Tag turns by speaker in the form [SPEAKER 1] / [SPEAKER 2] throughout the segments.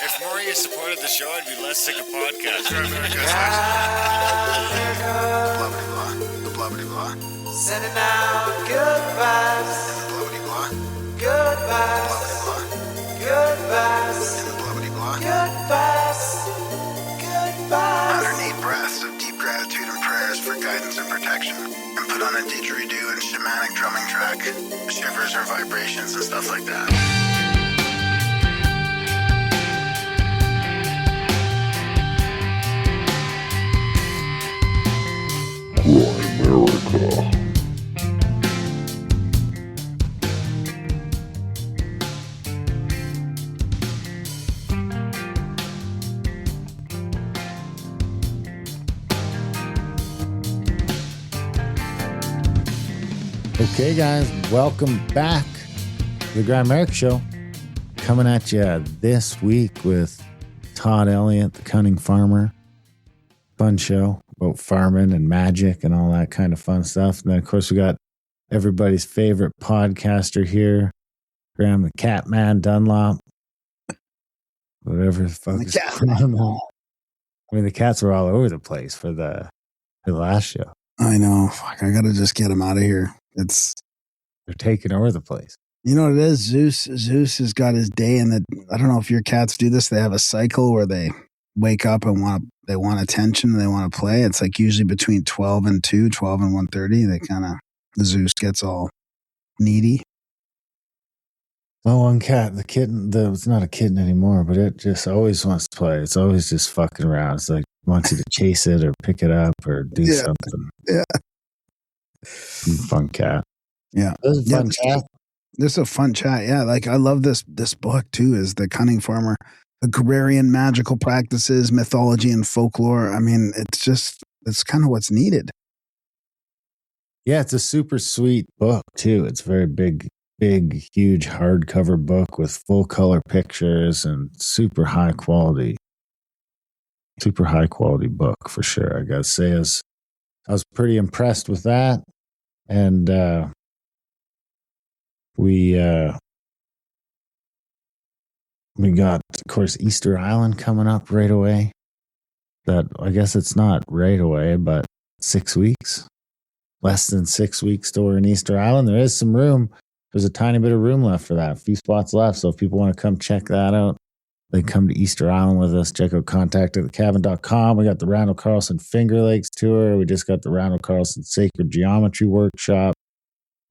[SPEAKER 1] If more of you supported the show, I'd be less sick of podcasts.
[SPEAKER 2] The blah blah.
[SPEAKER 3] Sending out good vibes.
[SPEAKER 2] The blah blah.
[SPEAKER 3] Good vibes. Good vibes.
[SPEAKER 2] The blah blah.
[SPEAKER 3] Good vibes. Good vibes.
[SPEAKER 2] 108 breaths of deep gratitude and prayers for guidance and protection. And put on a didgeridoo and shamanic drumming track. Shivers or vibrations and stuff like that.
[SPEAKER 4] America.
[SPEAKER 5] Okay, guys, welcome back to the Agrarian America Show. Coming at you this week with Todd, Elliott, the Cunning farmer. Fun show about farming and magic and all that kind of fun stuff. And then, of course, we got everybody's favorite podcaster here, Graham the Catman Dunlop. Whatever the fuck is going on. I mean, the cats were all over the place for the last show.
[SPEAKER 6] I know. Fuck, I gotta just get them out of here.
[SPEAKER 5] They're taking over the place.
[SPEAKER 6] You know what it is? Zeus has got his day, and I don't know if your cats do this. They have a cycle where they wake up and they want attention and they want to play. It's like usually between 12 and 2, 12 and 1:30. Zeus gets all needy.
[SPEAKER 5] Well, one cat, the kitten, it's not a kitten anymore, but it just always wants to play. It's always just fucking around. It's like wants you to chase it or pick it up or do something.
[SPEAKER 6] Yeah.
[SPEAKER 5] Fun cat.
[SPEAKER 6] Yeah.
[SPEAKER 5] This is a fun chat.
[SPEAKER 6] This is a fun chat. Yeah. Like I love this book too, is the Cunning farmer, Agrarian magical practices, mythology and folklore. I mean, it's kind of what's needed.
[SPEAKER 5] Yeah. It's a super sweet book too. It's very big, huge hardcover book with full color pictures and super high quality book for sure. I gotta say, I was pretty impressed with that. And we got, of course, Easter Island coming up right away. That I guess it's not right away, but 6 weeks. Less than 6 weeks till we're in Easter Island. There is some room. There's a tiny bit of room left for that. A few spots left. So if people want to come check that out, they come to Easter Island with us. Check out contact@thecabin.com. We got the Randall Carlson Finger Lakes tour. We just got the Randall Carlson Sacred Geometry Workshop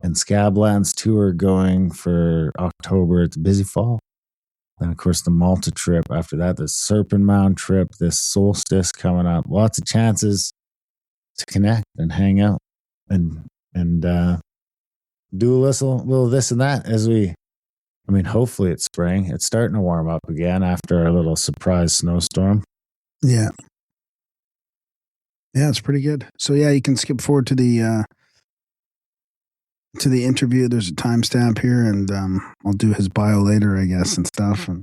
[SPEAKER 5] and Scablands tour going for October. It's a busy fall. Then, of course, the Malta trip. After that, the Serpent Mound trip, this solstice coming up. Lots of chances to connect and hang out and do a little this and that as hopefully it's spring. It's starting to warm up again after our little surprise snowstorm.
[SPEAKER 6] Yeah. Yeah, it's pretty good. So yeah, you can skip forward to the interview. There's a timestamp here, and I'll do his bio later, I guess, and stuff. And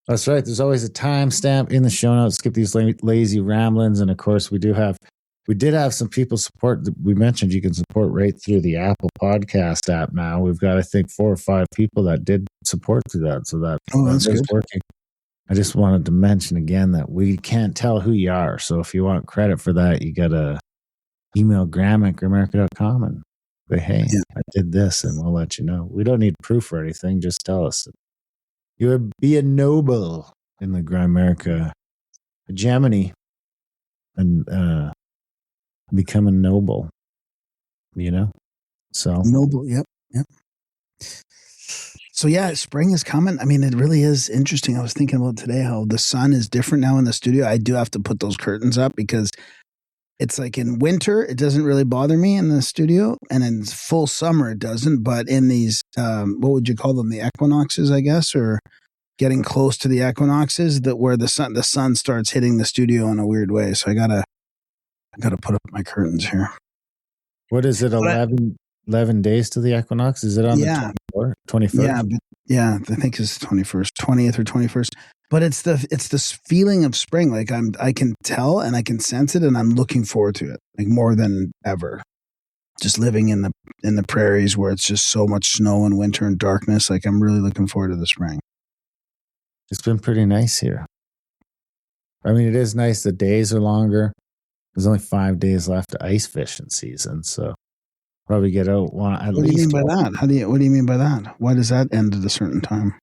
[SPEAKER 5] that's right. There's always a timestamp in the show notes. Skip these lazy ramblings, and of course, we did have some people support. We mentioned you can support right through the Apple Podcast app now. We've got, I think, 4 or 5 people that did support through that. So that's good. Working. I just wanted to mention again that we can't tell who you are. So if you want credit for that, you got to email graham@agramerica.com and say, hey, I did this, and we'll let you know. We don't need proof or anything. Just tell us. You would be a noble in the Grimerica hegemony and become a noble, so
[SPEAKER 6] noble. Yep. So yeah, spring is coming. I mean, it really is interesting. I was thinking about today how the sun is different now in the studio. I do have to put those curtains up because it's like in winter, it doesn't really bother me in the studio, and in full summer, it doesn't. But in these, what would you call them? The equinoxes, I guess, or getting close to the equinoxes, where the sun starts hitting the studio in a weird way. So I gotta put up my curtains here.
[SPEAKER 5] What is it? 11 days to the equinox? Is it on the 21st?
[SPEAKER 6] Yeah, I think it's 21st, 20th or 21st. But it's this feeling of spring. Like I can tell and I can sense it, and I'm looking forward to it like more than ever. Just living in the prairies where it's just so much snow and winter and darkness. Like I'm really looking forward to the spring.
[SPEAKER 5] It's been pretty nice here. I mean, it is nice. The days are longer. There's only 5 days left to ice fishing season, so probably get out at
[SPEAKER 6] What do you
[SPEAKER 5] least.
[SPEAKER 6] mean by that? What do you mean by that? Why does that end at a certain time?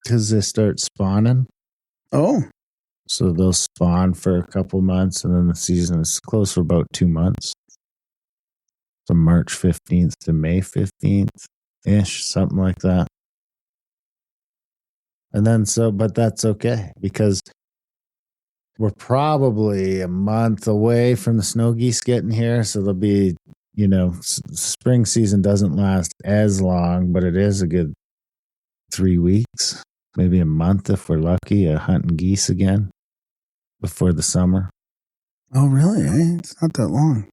[SPEAKER 5] Because they start spawning.
[SPEAKER 6] Oh,
[SPEAKER 5] So they'll spawn for a couple months, and then the season is closed for about 2 months. From March 15th to May 15th-ish, something like that. And then but that's okay, because we're probably a month away from the snow geese getting here. So there'll be, spring season doesn't last as long, but it is a good 3 weeks, maybe a month if we're lucky, hunting geese again before the summer.
[SPEAKER 6] oh, really? Eh? It's not that long.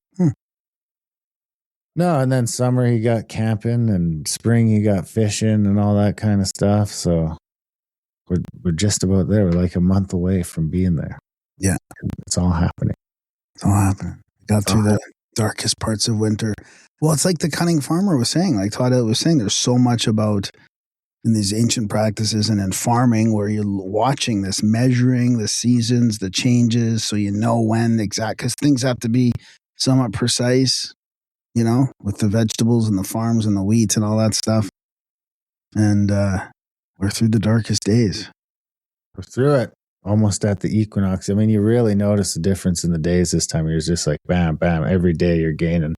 [SPEAKER 5] No, and then summer you got camping, and spring you got fishing and all that kind of stuff. So we're just about there. We're like a month away from being there.
[SPEAKER 6] Yeah,
[SPEAKER 5] it's all happening.
[SPEAKER 6] It's all happening. Got through the darkest parts of winter. Well, it's like the Cunning farmer was saying, like Todd was saying, there's so much about in these ancient practices and in farming where you're watching this, measuring the seasons, the changes, so you know when exact, because things have to be somewhat precise, with the vegetables and the farms and the wheat and all that stuff. And we're through the darkest days.
[SPEAKER 5] We're through it. Almost at the equinox. I mean, you really notice the difference in the days this time of year. It's just like bam, bam. Every day you're gaining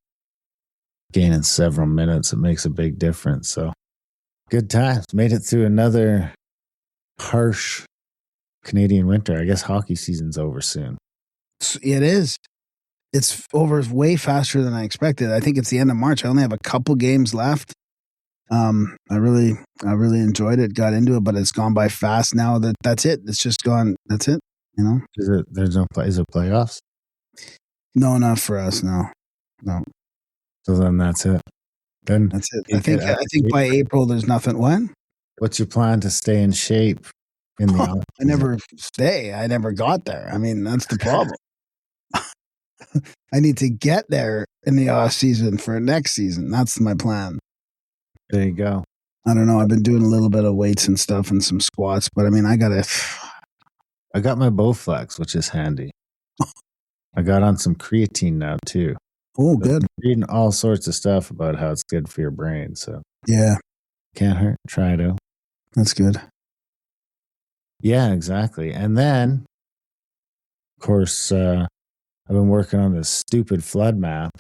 [SPEAKER 5] several minutes. It makes a big difference. So good times. Made it through another harsh Canadian winter. I guess hockey season's over soon.
[SPEAKER 6] It is. It's over way faster than I expected. I think it's the end of March. I only have a couple games left. I really enjoyed it, got into it, but it's gone by fast now. That's it. It's just gone. That's it.
[SPEAKER 5] Is it playoffs?
[SPEAKER 6] No, not for us. No.
[SPEAKER 5] So then that's it. Then
[SPEAKER 6] that's it. I think by April there's nothing. What?
[SPEAKER 5] What's your plan to stay in shape in the
[SPEAKER 6] I never stay. I never got there. I mean, that's the problem. I need to get there in the off season for next season. That's my plan.
[SPEAKER 5] There you go.
[SPEAKER 6] I don't know. I've been doing a little bit of weights and stuff and some squats, but I mean, I got
[SPEAKER 5] my Bowflex, which is handy. I got on some creatine now too.
[SPEAKER 6] Oh, good.
[SPEAKER 5] Reading all sorts of stuff about how it's good for your brain. So
[SPEAKER 6] yeah,
[SPEAKER 5] can't hurt. Try it out.
[SPEAKER 6] That's good.
[SPEAKER 5] Yeah, exactly. And then, of course, I've been working on this stupid flood map.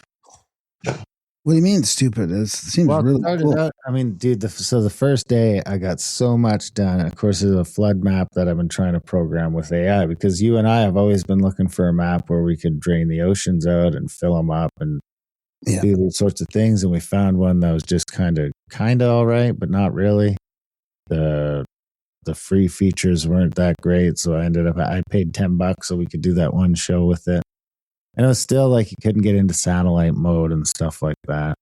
[SPEAKER 6] What do you mean stupid? It seems really cool.
[SPEAKER 5] Out, I mean, dude, so the first day I got so much done. Of course, there's a flood map that I've been trying to program with AI, because you and I have always been looking for a map where we could drain the oceans out and fill them up and do these sorts of things. And we found one that was just kind of all right, but not really. The free features weren't that great. So I paid $10 so we could do that one show with it. And it was still like you couldn't get into satellite mode and stuff like that.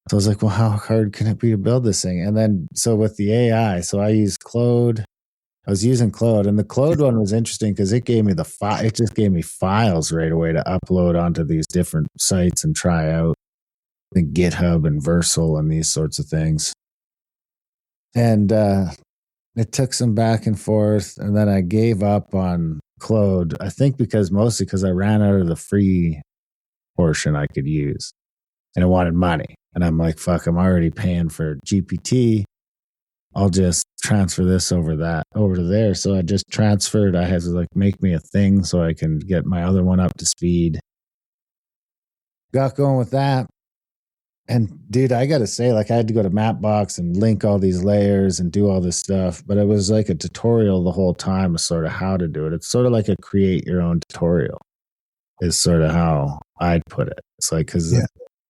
[SPEAKER 5] So I was like, well, how hard can it be to build this thing? And then, so with the AI, so I used Claude. I was using Claude, and the Claude one was interesting because it gave me it just gave me files right away to upload onto these different sites and try out, the GitHub and Versal and these sorts of things. And it took some back and forth, and then I gave up on Claude, I think mostly because I ran out of the free portion I could use, and I wanted money. And I'm like, fuck, I'm already paying for GPT. I'll just transfer this over to there. So I just transferred. I had to make me a thing so I can get my other one up to speed. Got going with that. And dude, I got to say, I had to go to Mapbox and link all these layers and do all this stuff. But it was like a tutorial the whole time of sort of how to do it. It's sort of like a create your own tutorial is sort of how I'd put it. It's because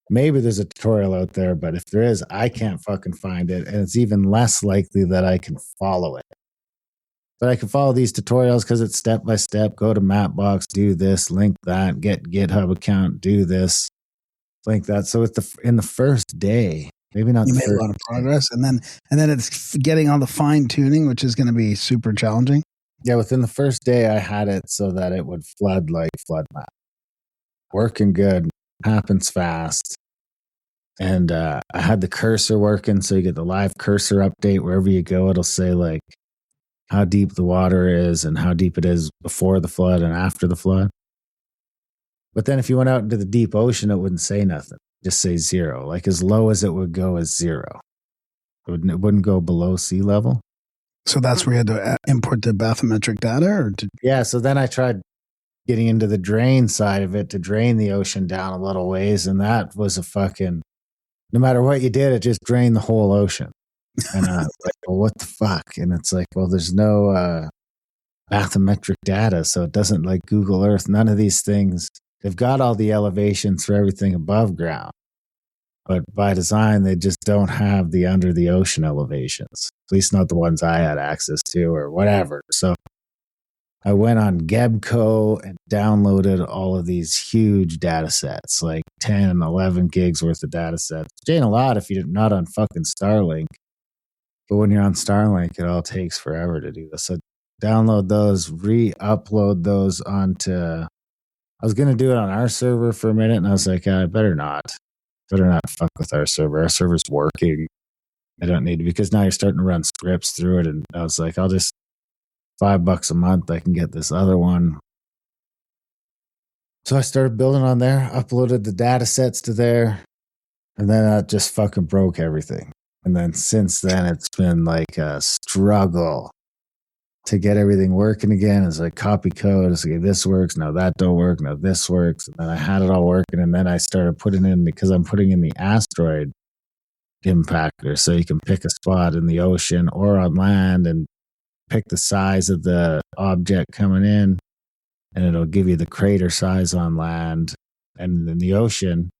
[SPEAKER 5] maybe there's a tutorial out there, but if there is, I can't fucking find it. And it's even less likely that I can follow it. But I can follow these tutorials because it's step by step. Go to Mapbox, do this, link that, get GitHub account, do this. Like that. So in the first day, maybe not.
[SPEAKER 6] You made a lot of progress, and then it's getting all the fine tuning, which is going to be super challenging.
[SPEAKER 5] Yeah, within the first day, I had it so that it would flood like flood map, working good, happens fast, and I had the cursor working, so you get the live cursor update wherever you go. It'll say how deep the water is and how deep it is before the flood and after the flood. But then if you went out into the deep ocean, it wouldn't say nothing. Just say 0. Like as low as it would go is 0. It wouldn't go below sea level.
[SPEAKER 6] So that's where you had to import the bathymetric data, or
[SPEAKER 5] Yeah. So then I tried getting into the drain side of it to drain the ocean down a little ways. And that was a fucking, no matter what you did, it just drained the whole ocean. And I was like, well, what the fuck? And it's like, well, there's no bathymetric data. So it doesn't like Google Earth. None of these things, they've got all the elevations for everything above ground. But by design, they just don't have the under the ocean elevations, at least not the ones I had access to or whatever. So I went on Gebco and downloaded all of these huge data sets, like 10, 11 gigs worth of data sets. Which ain't a lot if you're not on fucking Starlink. But when you're on Starlink, it all takes forever to do this. So download those, re-upload those onto... I was going to do it on our server for a minute, and I was like, I better not. Better not fuck with our server. Our server's working. I don't need to, because now you're starting to run scripts through it. And I was like, I'll just $5 a month. I can get this other one. So I started building on there, uploaded the data sets to there. And then that just fucking broke everything. And then since then, it's been like a struggle to get everything working again. It's like copy code. It's like, this works. No, that don't work. No, this works. And then I had it all working. And then I started putting in, because I'm putting in the asteroid impactor. So you can pick a spot in the ocean or on land and pick the size of the object coming in. And it'll give you the crater size on land. And in the ocean,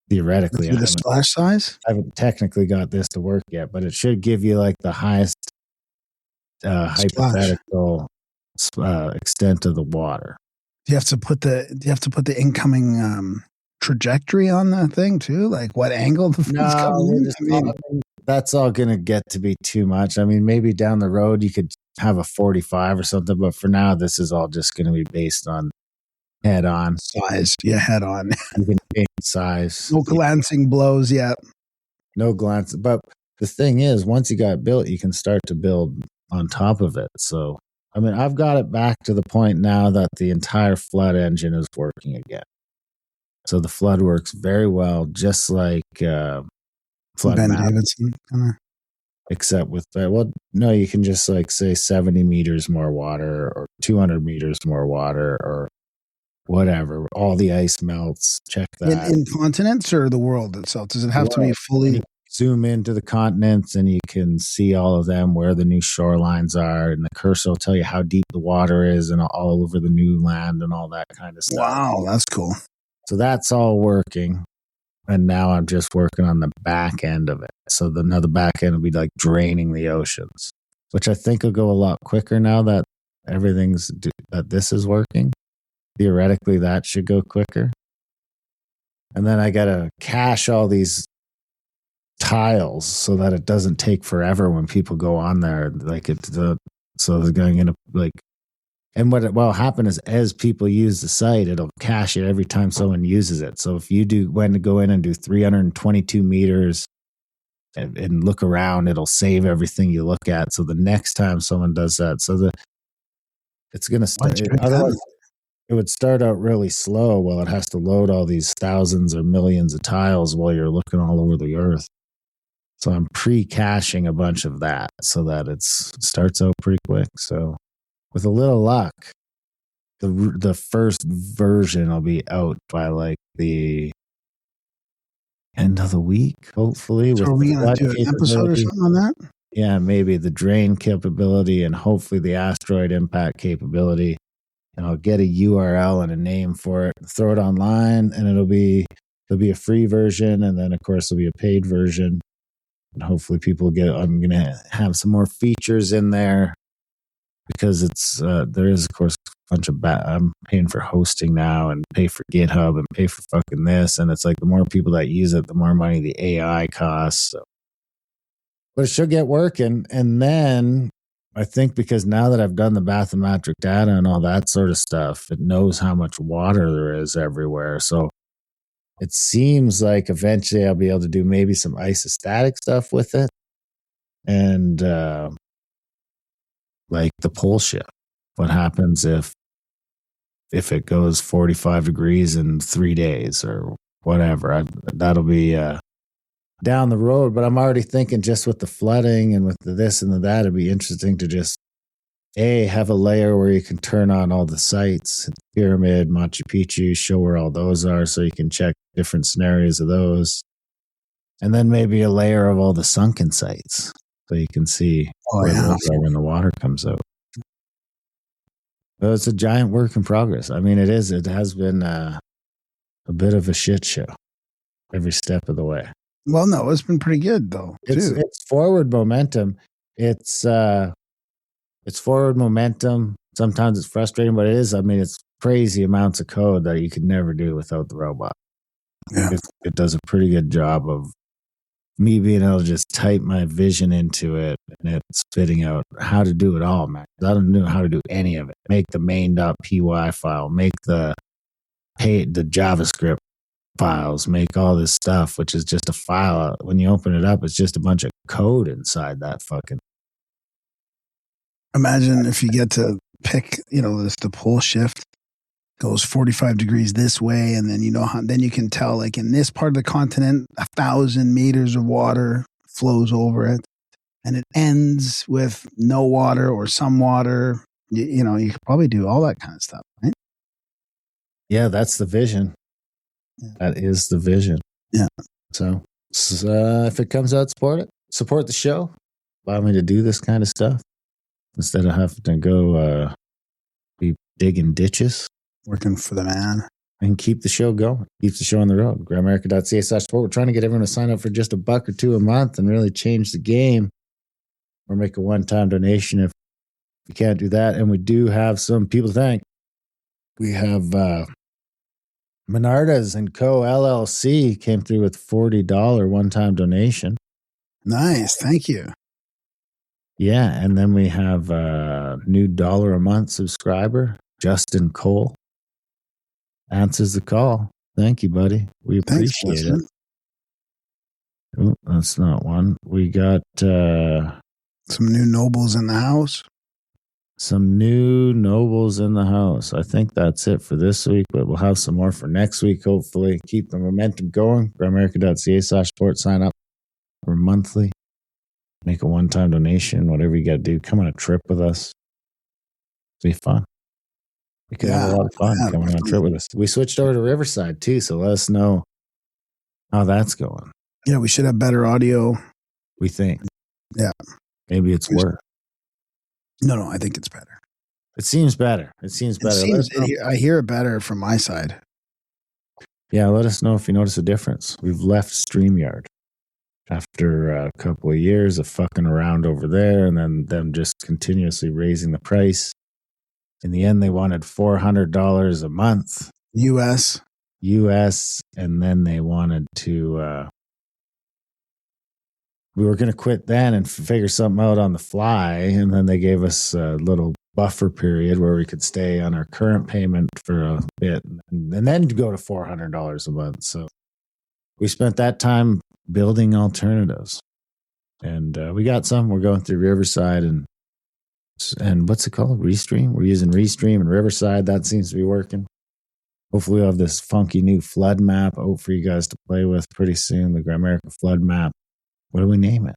[SPEAKER 5] theoretically,
[SPEAKER 6] the splash size?
[SPEAKER 5] I haven't technically got this to work yet, but it should give you like the highest hypothetical extent of the water.
[SPEAKER 6] Do you have to put the incoming trajectory on the thing too? Like what angle the thing's coming in?
[SPEAKER 5] That's all going to get to be too much. I mean, maybe down the road you could have a 45 or something, but for now, this is all just going to be based on head on
[SPEAKER 6] size. Yeah, head on.
[SPEAKER 5] You can change size.
[SPEAKER 6] No glancing blows yet.
[SPEAKER 5] No glance. But the thing is, once you got it built, you can start to build on top of it. So, I mean, I've got it back to the point now that the entire flood engine is working again. So the flood works very well, just like flood
[SPEAKER 6] Ben
[SPEAKER 5] map,
[SPEAKER 6] Davidson, kind of.
[SPEAKER 5] except with that. Well, no, you can just like say 70 meters more water or 200 meters more water or whatever. All the ice melts. Check that.
[SPEAKER 6] In continents or the world itself? Does it have to be fully...
[SPEAKER 5] Zoom into the continents and you can see all of them, where the new shorelines are, and the cursor will tell you how deep the water is and all over the new land and all that kind of stuff.
[SPEAKER 6] Wow, that's cool.
[SPEAKER 5] So that's all working. And now I'm just working on the back end of it. So now the back end will be like draining the oceans, which I think will go a lot quicker now that that this is working. Theoretically, that should go quicker. And then I got to cache all these tiles so that it doesn't take forever when people go on there. Like so they're going into like, and what will happen is as people use the site, it'll cache it every time someone uses it. So if you go in and do 322 meters and look around, it'll save everything you look at. So the next time someone does that, it's going to start. Otherwise, it would start out really slow while it has to load all these thousands or millions of tiles while you're looking all over the earth. So I'm pre-caching a bunch of that so that it starts out pretty quick. So with a little luck, the first version will be out by like the end of the week, hopefully.
[SPEAKER 6] So are we going to do an episode or something on that?
[SPEAKER 5] Yeah, maybe the drain capability and hopefully the asteroid impact capability. And I'll get a URL and a name for it, throw it online, and there'll be a free version, and then of course there'll be a paid version. And hopefully people I'm going to have some more features in there because there is of course a bunch of I'm paying for hosting now and pay for GitHub and pay for fucking this. And it's like the more people that use it, the more money the AI costs. So. But it should get working. And then I think because now that I've done the bathymetric data and all that sort of stuff, it knows how much water there is everywhere. So it seems like eventually I'll be able to do maybe some isostatic stuff with it. And like the pole shift. What happens if it goes 45 degrees in 3 days or whatever? That'll be down the road. But I'm already thinking, just with the flooding and with the this and the that, it'd be interesting to just have a layer where you can turn on all the sites, Pyramid, Machu Picchu, show where all those are, so you can check different scenarios of those. And then maybe a layer of all the sunken sites, so you can see where those are when the water comes out. But it's a giant work in progress. I mean, it is. It has been a bit of a shit show every step of the way.
[SPEAKER 6] Well, no, it's been pretty good though.
[SPEAKER 5] It's forward momentum. It's forward momentum. Sometimes it's frustrating, but it is. I mean, it's crazy amounts of code that you could never do without the robot.
[SPEAKER 6] Yeah.
[SPEAKER 5] It does a pretty good job of me being able to just type my vision into it and it's spitting out how to do it all, man. I don't know how to do any of it. Make the main.py file, make the JavaScript files, make all this stuff, which is just a file. When you open it up, it's just a bunch of code inside that fucking.
[SPEAKER 6] Imagine if you get to pick, the pole shift goes 45 degrees this way, and then then you can tell, like, in this part of the continent, 1,000 meters of water flows over it, and it ends with no water or some water. You could probably do all that kind of stuff, right?
[SPEAKER 5] Yeah, that's the vision. Yeah. That is the vision.
[SPEAKER 6] Yeah.
[SPEAKER 5] So if it comes out, support it. Support the show. Allow me to do this kind of stuff instead of having to go be digging ditches.
[SPEAKER 6] Working for the man.
[SPEAKER 5] And keep the show going. Keep the show on the road. Gramerica.ca/support. We're trying to get everyone to sign up for just $1 or $2 a month and really change the game. Or make a one-time donation if you can't do that. And we do have some people to thank. We have Menardas & Co. LLC came through with $40 one-time donation.
[SPEAKER 6] Nice. Thank you.
[SPEAKER 5] Yeah. And then we have a new $1 a month subscriber, Justin Cole. Answers the call. Thank you, buddy. We appreciate it. Oh, that's not one. We got
[SPEAKER 6] some new nobles in the house.
[SPEAKER 5] Some new nobles in the house. I think that's it for this week, but we'll have some more for next week, hopefully. Keep the momentum going. Gramerica.ca/support. Sign up for monthly. Make a one-time donation, whatever you got to do. Come on a trip with us. It'll be fun. We could have a lot of fun coming on a trip with us. We switched over to Riverside, too, so let us know how that's going.
[SPEAKER 6] Yeah, we should have better audio.
[SPEAKER 5] We think.
[SPEAKER 6] Yeah.
[SPEAKER 5] Maybe it's worse.
[SPEAKER 6] No, I think it's better.
[SPEAKER 5] It seems better. I
[SPEAKER 6] hear it better from my side.
[SPEAKER 5] Yeah, let us know if you notice a difference. We've left StreamYard after a couple of years of fucking around over there and then them just continuously raising the price. In the end, they wanted $400 a month.
[SPEAKER 6] US.
[SPEAKER 5] And then they wanted to... we were going to quit then and figure something out on the fly. And then they gave us a little buffer period where we could stay on our current payment for a bit and then go to $400 a month. So we spent that time building alternatives. And we got some. We're going through Riverside and what's it called? Restream. We're using Restream and Riverside. That seems to be working. Hopefully we'll have this funky new flood map out for you guys to play with pretty soon. The Gramerica flood map. What do we name it?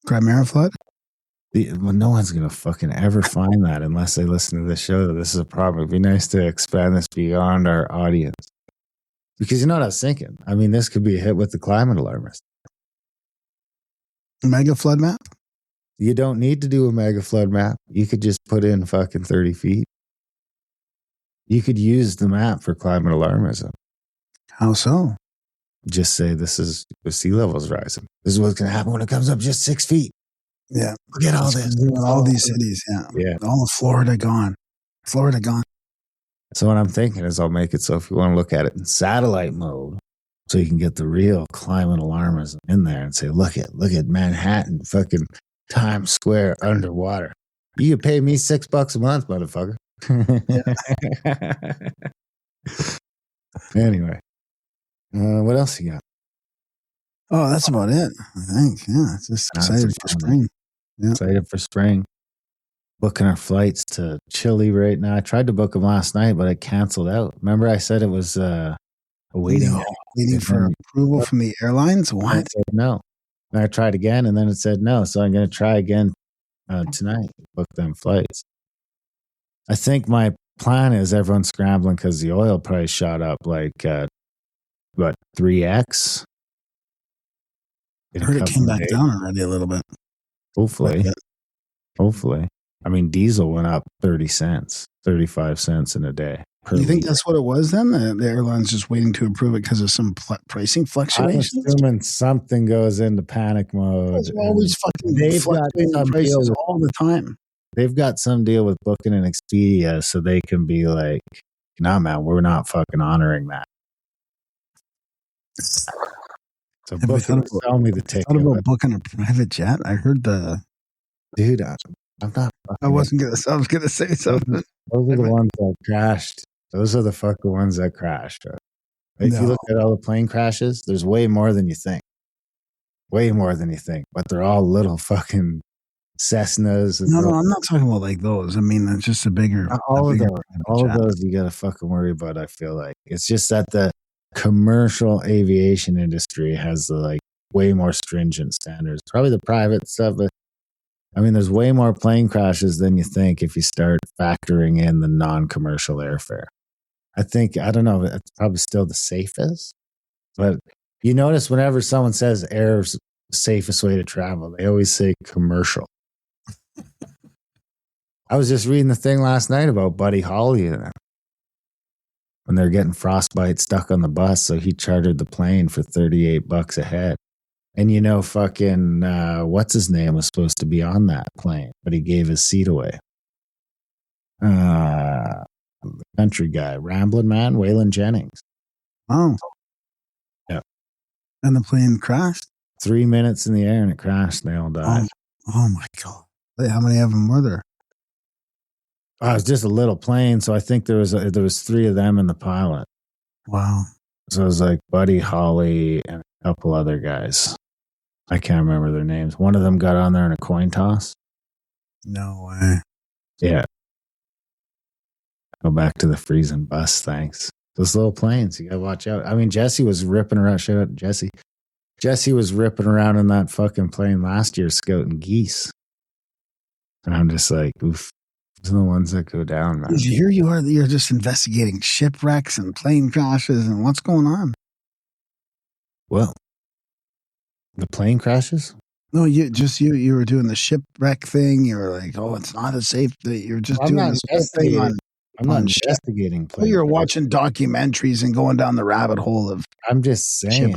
[SPEAKER 6] Gramerica flood?
[SPEAKER 5] Well, no one's going to fucking ever find that unless they listen to this show. This is a problem. It'd be nice to expand this beyond our audience. Because you know what I was thinking? I mean, this could be a hit with the climate alarmist.
[SPEAKER 6] Mega flood map?
[SPEAKER 5] You don't need to do a mega flood map. You could just put in fucking 30 feet. You could use the map for climate alarmism.
[SPEAKER 6] How so?
[SPEAKER 5] Just say this is the sea level's rising. This is what's going to happen when it comes up just 6 feet.
[SPEAKER 6] Yeah.
[SPEAKER 5] Look at all this.
[SPEAKER 6] All these cities, yeah. All of Florida gone.
[SPEAKER 5] So what I'm thinking is I'll make it so if you want to look at it in satellite mode, so you can get the real climate alarmism in there and say, look at Manhattan, fucking Times Square underwater. You could pay me $6 a month, motherfucker. Anyway, what else you got?
[SPEAKER 6] Oh, that's about it, I think. Yeah, it's just excited for spring. Yeah.
[SPEAKER 5] Excited for spring. Booking our flights to Chile right now. I tried to book them last night, but it canceled out. Remember, I said it was waiting.
[SPEAKER 6] No, waiting for approval from the airlines.
[SPEAKER 5] And
[SPEAKER 6] What?
[SPEAKER 5] it said no. And I tried again, and then it said no. So I'm going to try again tonight. Book them flights. I think my plan is everyone's scrambling because the oil price shot up like 3x.
[SPEAKER 6] I heard it came back down already a little bit.
[SPEAKER 5] Hopefully. I mean, diesel went up 30 cents, 35 cents in a day.
[SPEAKER 6] You think that's what it was then? The airline's just waiting to approve it because of some pricing fluctuations?
[SPEAKER 5] I'm assuming something goes into panic mode.
[SPEAKER 6] There's always fucking fluctuating prices all the time.
[SPEAKER 5] They've got some deal with Booking and Expedia, so they can be like, nah, man, we're not fucking honoring that. So Booking, tell me the ticket.
[SPEAKER 6] Thought about booking a private jet. I heard
[SPEAKER 5] dude, I'm not.
[SPEAKER 6] I was gonna say something.
[SPEAKER 5] Those are the ones that crashed. Those are the fucking ones that crashed. If you look at all the plane crashes, there's way more than you think. Way more than you think. But they're all little fucking Cessnas.
[SPEAKER 6] No, I'm not talking about like those. I mean, it's just a bigger.
[SPEAKER 5] All of those you got to fucking worry about. I feel like it's just that the commercial aviation industry has like way more stringent standards. Probably the private stuff, but I mean, there's way more plane crashes than you think if you start factoring in the non-commercial airfare. I don't know, it's probably still the safest. But you notice whenever someone says air's the safest way to travel, they always say commercial. I was just reading the thing last night about Buddy Holly when they're getting frostbite stuck on the bus, so he chartered the plane for $38 a head. And fucking what's his name was supposed to be on that plane, but he gave his seat away. The country guy, Ramblin' Man, Waylon Jennings.
[SPEAKER 6] Oh,
[SPEAKER 5] yeah.
[SPEAKER 6] And the plane crashed.
[SPEAKER 5] 3 minutes in the air and it crashed. And they all died.
[SPEAKER 6] Oh my god! How many of them were there?
[SPEAKER 5] It was just a little plane, so I think there was 3 of them and the pilot.
[SPEAKER 6] Wow.
[SPEAKER 5] So it was like Buddy Holly and a couple other guys. I can't remember their names. One of them got on there in a coin toss.
[SPEAKER 6] No way.
[SPEAKER 5] Yeah. Go back to the freezing bus, thanks. Those little planes, you gotta watch out. I mean, Jesse was ripping around. Shout out to Jesse. Jesse was ripping around in that fucking plane last year scouting geese. And I'm just like, oof. Those are the ones that go down, man.
[SPEAKER 6] Here you are, you're just investigating shipwrecks and plane crashes and what's going on?
[SPEAKER 5] Well, the plane crashes?
[SPEAKER 6] No, you were doing the shipwreck thing. You were like, oh, it's not as safe. That you're just doing this thing on.
[SPEAKER 5] I'm not investigating.
[SPEAKER 6] Well, you're watching documentaries and going down the rabbit hole of.
[SPEAKER 5] I'm just saying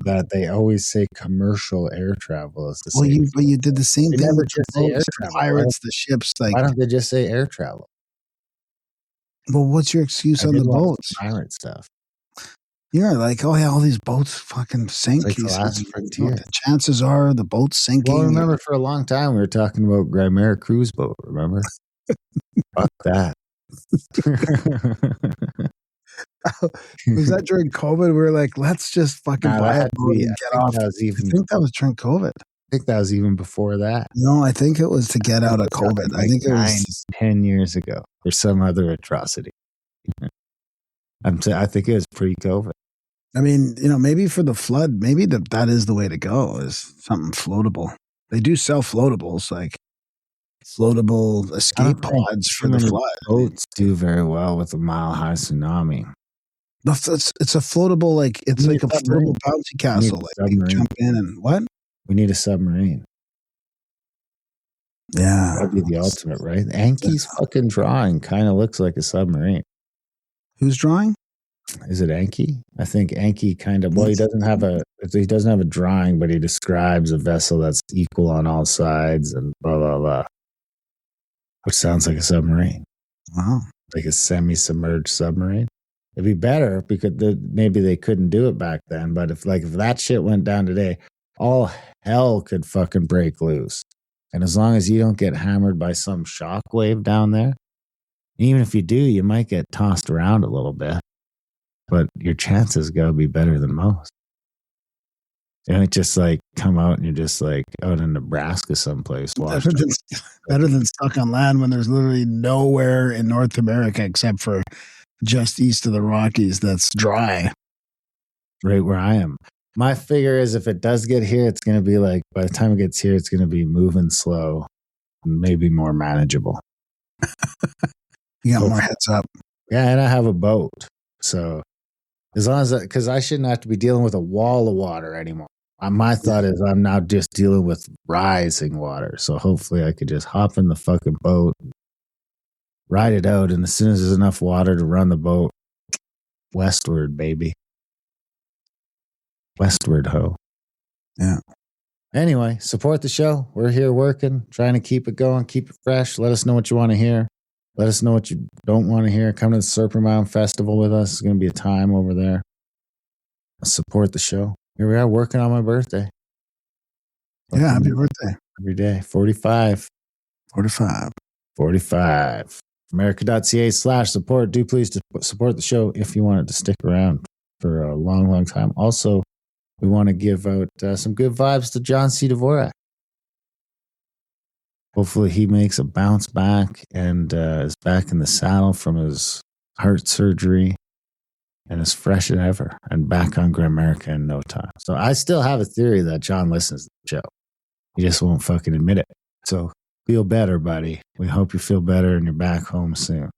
[SPEAKER 5] that they always say commercial air travel is the same.
[SPEAKER 6] Well, you did the same thing with the pirates, the ships. Like,
[SPEAKER 5] why don't they just say air travel?
[SPEAKER 6] Well, what's your excuse on the boats?
[SPEAKER 5] Pirate stuff.
[SPEAKER 6] You're like, oh yeah, all these boats fucking sink.
[SPEAKER 5] Like the last frontier.
[SPEAKER 6] The chances are the boat's sinking.
[SPEAKER 5] Well, remember for a long time we were talking about Grimera cruise boat. Remember? Fuck that.
[SPEAKER 6] Was that during COVID? We were like, let's just fucking buy a boat and get off. I think that was during COVID.
[SPEAKER 5] I think that was even before that.
[SPEAKER 6] No, I think it was to get out of COVID. I think it was
[SPEAKER 5] 10 years ago or some other atrocity. I think it was pre-COVID.
[SPEAKER 6] I mean, maybe for the flood, maybe that is the way to go, is something floatable. They do sell floatables, like floatable escape pods for the flood.
[SPEAKER 5] Boats do very well with a mile-high tsunami.
[SPEAKER 6] It's a floatable, like it's like a floatable bouncy castle. Like you jump in and what?
[SPEAKER 5] We need a submarine.
[SPEAKER 6] Yeah,
[SPEAKER 5] that'd be the ultimate, right? Anki's fucking drawing kind of looks like a submarine.
[SPEAKER 6] Who's drawing?
[SPEAKER 5] Is it Anki? I think Anki kind of. Well, he doesn't have a drawing, but he describes a vessel that's equal on all sides and blah blah blah, which sounds like a submarine.
[SPEAKER 6] Wow,
[SPEAKER 5] like a semi-submerged submarine. It'd be better because maybe they couldn't do it back then. But if that shit went down today, all hell could fucking break loose. And as long as you don't get hammered by some shock wave down there, even if you do, you might get tossed around a little bit. But your chances gotta be better than most. And it just like come out and you're just like out in Nebraska someplace.
[SPEAKER 6] Better than stuck on land when there's literally nowhere in North America except for just east of the Rockies that's dry.
[SPEAKER 5] Right where I am. My figure is if it does get here, it's going to be like, by the time it gets here, it's going to be moving slow and maybe more manageable.
[SPEAKER 6] You got more heads up.
[SPEAKER 5] Yeah, and I have a boat. So as long as, because I shouldn't have to be dealing with a wall of water anymore. My thought is I'm now just dealing with rising water. So hopefully I could just hop in the fucking boat, ride it out, and as soon as there's enough water to run the boat, westward, baby. Westward, ho.
[SPEAKER 6] Yeah.
[SPEAKER 5] Anyway, support the show. We're here working, trying to keep it going, keep it fresh. Let us know what you want to hear. Let us know what you don't want to hear. Come to the Serpent Mound Festival with us. It's going to be a time over there. Support the show. Here we are working on my birthday.
[SPEAKER 6] Yeah, happy birthday.
[SPEAKER 5] Every day. 45.
[SPEAKER 6] 45.
[SPEAKER 5] America.ca/support. Do please support the show if you want it to stick around for a long, long time. Also, we want to give out some good vibes to John C. Dvorak. Hopefully he makes a bounce back and is back in the saddle from his heart surgery and is fresh as ever and back on Grimerica in no time. So I still have a theory that John listens to the show. He just won't fucking admit it. So feel better, buddy. We hope you feel better and you're back home soon.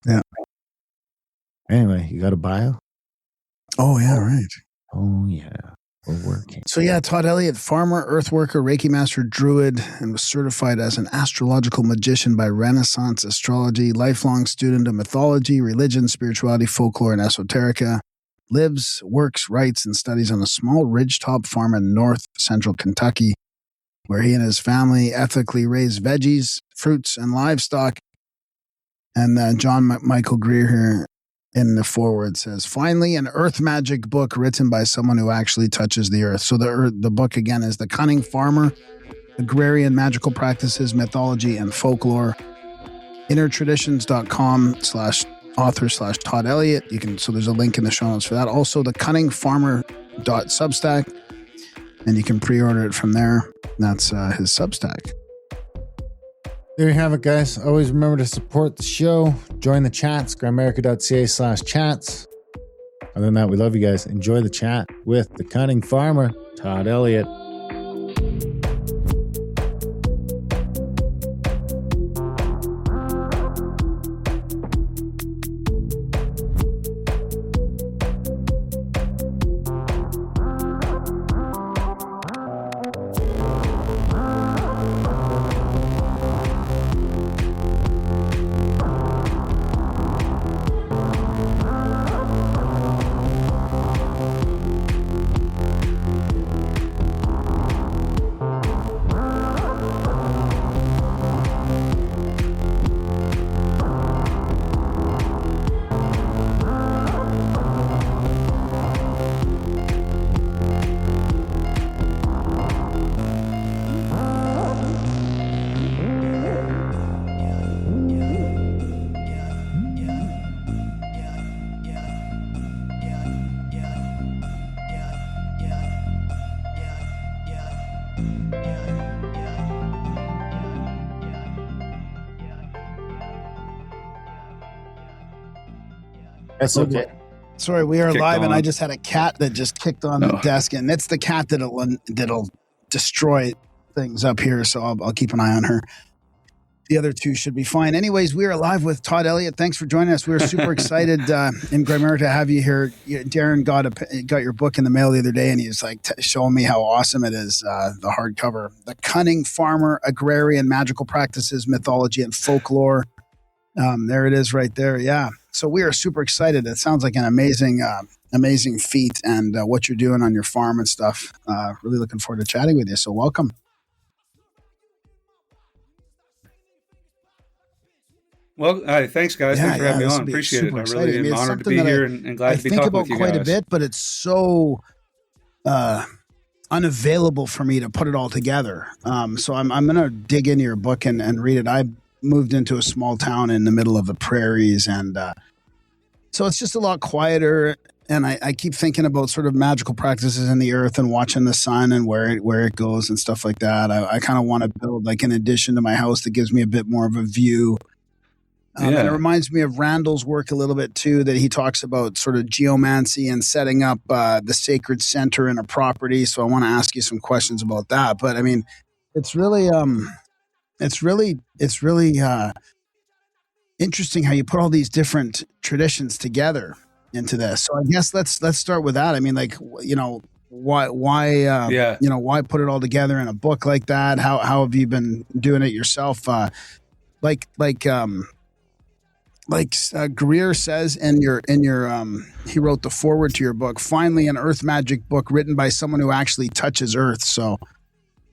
[SPEAKER 6] Yeah.
[SPEAKER 5] Anyway, you got a bio?
[SPEAKER 6] Oh, yeah, right.
[SPEAKER 5] Oh, yeah. We're working.
[SPEAKER 6] So, yeah, Todd Elliott, farmer, earthworker, Reiki master, druid, and was certified as an astrological magician by Renaissance Astrology, lifelong student of mythology, religion, spirituality, folklore, and esoterica. Lives, works, writes, and studies on a small ridgetop farm in north central Kentucky, where he and his family ethically raise veggies, fruits, and livestock. And John Michael Greer here in the foreword says, finally, an earth magic book written by someone who actually touches the earth. So the book, again, is The Cunning Farmer, Agrarian Magical Practices, Mythology, and Folklore. innertraditions.com/author/Todd Elliott. So there's a link in the show notes for that. Also, the cunningfarmer.substack, and you can pre-order it from there. That's his Substack.
[SPEAKER 5] There you have it, guys. Always remember to support the show. Join the chats, grimerica.ca/chats. Other than that, we love you guys. Enjoy the chat with the Cunning Farmer, Todd Elliott. That's okay.
[SPEAKER 6] Sorry, we are
[SPEAKER 4] Kicked
[SPEAKER 6] live, and
[SPEAKER 4] on.
[SPEAKER 6] I just had a cat that just kicked on the desk, and it's the cat that'll destroy things up here. So I'll keep an eye on her. The other two should be fine. Anyways, we are live with Todd Elliott. Thanks for joining us. We're super excited in Grimerica to have you here. Darren got your book in the mail the other day, and he was like showing me how awesome it is. The hardcover, The Cunning Farmer, Agrarian Magical Practices, Mythology, and Folklore. There it is right there. Yeah. So we are super excited. It sounds like an amazing feat and what you're doing on your farm and stuff. Really looking forward to chatting with you. So welcome.
[SPEAKER 4] Well, thanks, guys. Thanks for having me on. Appreciate it. I really am honored to be here and glad to be talking with you guys. I think about quite a bit,
[SPEAKER 6] but it's so unavailable for me to put it all together. So I'm going to dig into your book and read it. I moved into a small town in the middle of the prairies, and so it's just a lot quieter and I keep thinking about sort of magical practices in the earth and watching the sun and where it goes and stuff like that. I kind of want to build like an addition to my house that gives me a bit more of a view. And it reminds me of Randall's work a little bit too, that he talks about sort of geomancy and setting up the sacred center in a property. So I want to ask you some questions about that. But I mean, it's really interesting how you put all these different traditions together into this. So I guess let's start with that. I mean, like, you know, why put it all together in a book like that? How have you been doing it yourself? Greer says in your he wrote the foreword to your book, finally an earth magic book written by someone who actually touches earth. So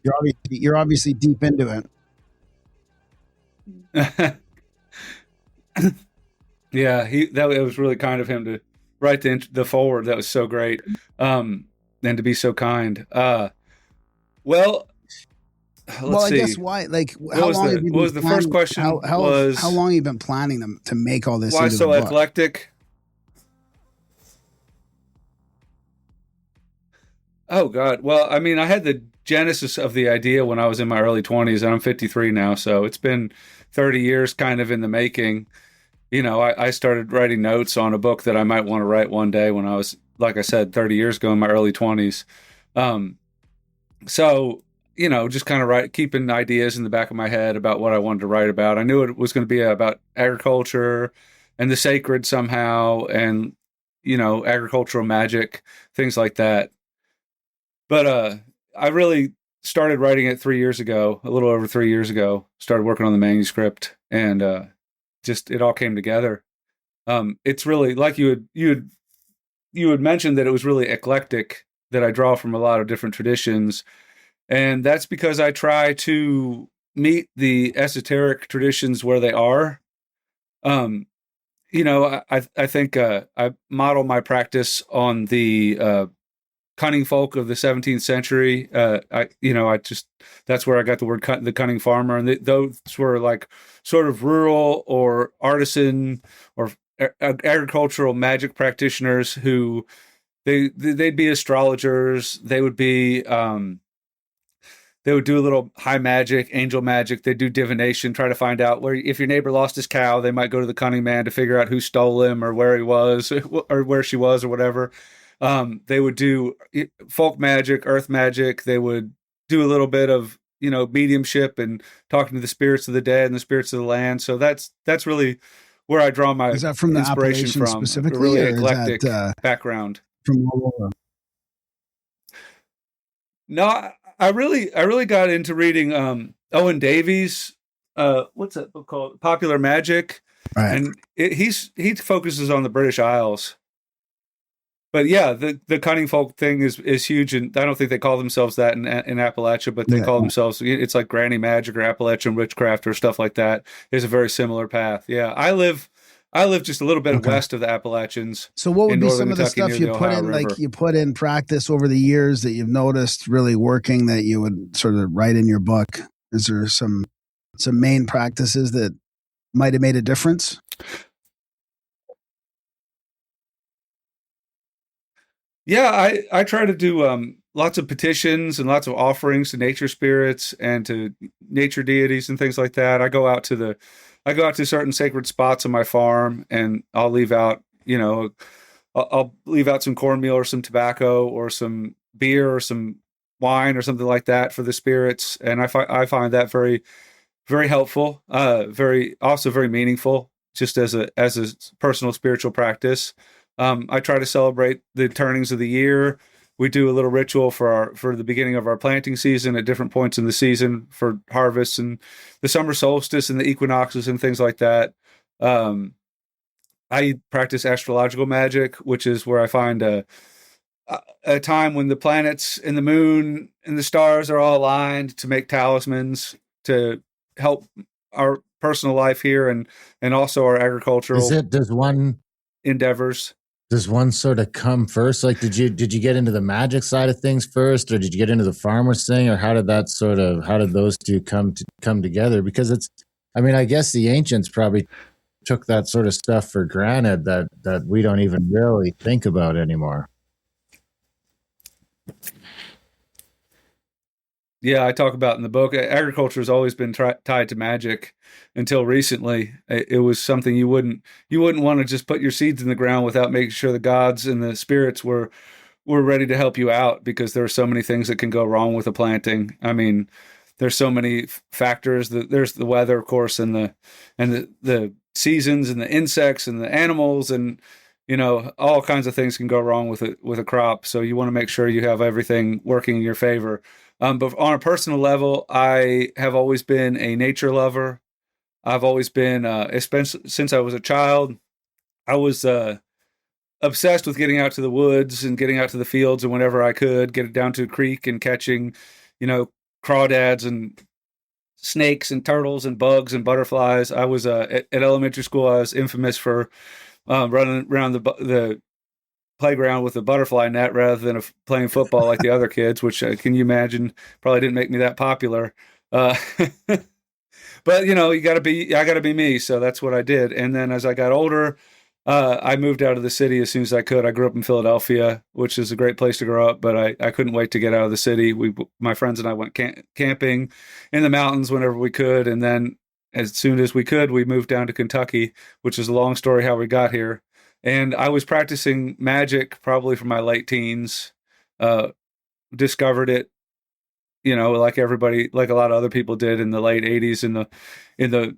[SPEAKER 6] you're obviously deep into
[SPEAKER 4] it. Yeah, it was really kind of him to write the foreword. That was so great. And to be so kind. Let's see.
[SPEAKER 6] I guess why? Like, how long have you been
[SPEAKER 4] the first question?
[SPEAKER 6] How long have you been planning them to make all this?
[SPEAKER 4] Why so eclectic? Oh God! Well, I mean, I had the genesis of the idea when I was in my early 20s, and I'm 53 now, so it's been 30 years kind of in the making. You know, I started writing notes on a book that I might want to write one day when I was, like I said, 30 years ago in my early 20s. So, you know, just kind of keeping ideas in the back of my head about what I wanted to write about. I knew it was going to be about agriculture and the sacred somehow, and, you know, agricultural magic, things like that. But I really started writing it 3 years ago, a little over 3 years ago, started working on the manuscript, and just it all came together. It's really like you had mentioned that it was really eclectic, that I draw from a lot of different traditions. And that's because I try to meet the esoteric traditions where they are. You know, I think I model my practice on the Cunning folk of the 17th century. That's where I got the word the cunning farmer. And those were like sort of rural or artisan or agricultural magic practitioners who they'd be astrologers. They would be, they would do a little high magic, angel magic. They'd do divination, try to find out if your neighbor lost his cow, they might go to the cunning man to figure out who stole him or where he was or where she was or whatever. They would do folk magic, earth magic. They would do a little bit of, you know, mediumship and talking to the spirits of the dead and the spirits of the land. So that's really where I draw my inspiration from.
[SPEAKER 6] Specifically,
[SPEAKER 4] a really eclectic background.
[SPEAKER 6] From all over?
[SPEAKER 4] No, I really got into reading Owen Davies. What's that book called? Popular Magic.
[SPEAKER 6] Right.
[SPEAKER 4] And he focuses on the British Isles. But yeah, the cunning folk thing is huge, and I don't think they call themselves that in Appalachia, but they call themselves, it's like granny magic or Appalachian witchcraft or stuff like that. Is a very similar path. Yeah, I live just a little bit west of the Appalachians.
[SPEAKER 6] So what would be some of the stuff you put in, like you put in practice over the years that you've noticed really working that you would sort of write in your book? Is there some main practices that might have made a difference?
[SPEAKER 4] Yeah, I try to do lots of petitions and lots of offerings to nature spirits and to nature deities and things like that. I go out to certain sacred spots on my farm, and I'll leave out, you know, I'll leave out some cornmeal or some tobacco or some beer or some wine or something like that for the spirits, and I find that very, very helpful, very meaningful, just as a personal spiritual practice. I try to celebrate the turnings of the year. We do a little ritual for the beginning of our planting season at different points in the season for harvests and the summer solstice and the equinoxes and things like that. I practice astrological magic, which is where I find a time when the planets and the moon and the stars are all aligned to make talismans to help our personal life here and also our agricultural endeavors.
[SPEAKER 5] Does one sort of come first? Like, did you get into the magic side of things first, or did you get into the farmer's thing, or how did those two come together? Because I guess the ancients probably took that sort of stuff for granted that we don't even really think about anymore.
[SPEAKER 4] Yeah, I talk about in the book, agriculture has always been tied to magic until recently. It was something you wouldn't want to just put your seeds in the ground without making sure the gods and the spirits were ready to help you out, because there are so many things that can go wrong with a planting. I mean, there's so many factors. There's the weather, of course, and the seasons and the insects and the animals, and all kinds of things can go wrong with a crop. So you want to make sure you have everything working in your favor. But on a personal level, I have always been a nature lover. I've always been, especially since I was a child, I was obsessed with getting out to the woods and getting out to the fields, and whenever I could, get it down to a creek and catching, crawdads and snakes and turtles and bugs and butterflies. I was at elementary school. I was infamous for running around the playground with a butterfly net rather than playing football like the other kids, which can you imagine probably didn't make me that popular. But I got to be me. So that's what I did. And then as I got older, I moved out of the city as soon as I could. I grew up in Philadelphia, which is a great place to grow up, but I couldn't wait to get out of the city. My friends and I went camping in the mountains whenever we could. And then as soon as we could, we moved down to Kentucky, which is a long story how we got here. And I was practicing magic probably from my late teens, discovered it, like everybody, like a lot of other people did in the late 80s in the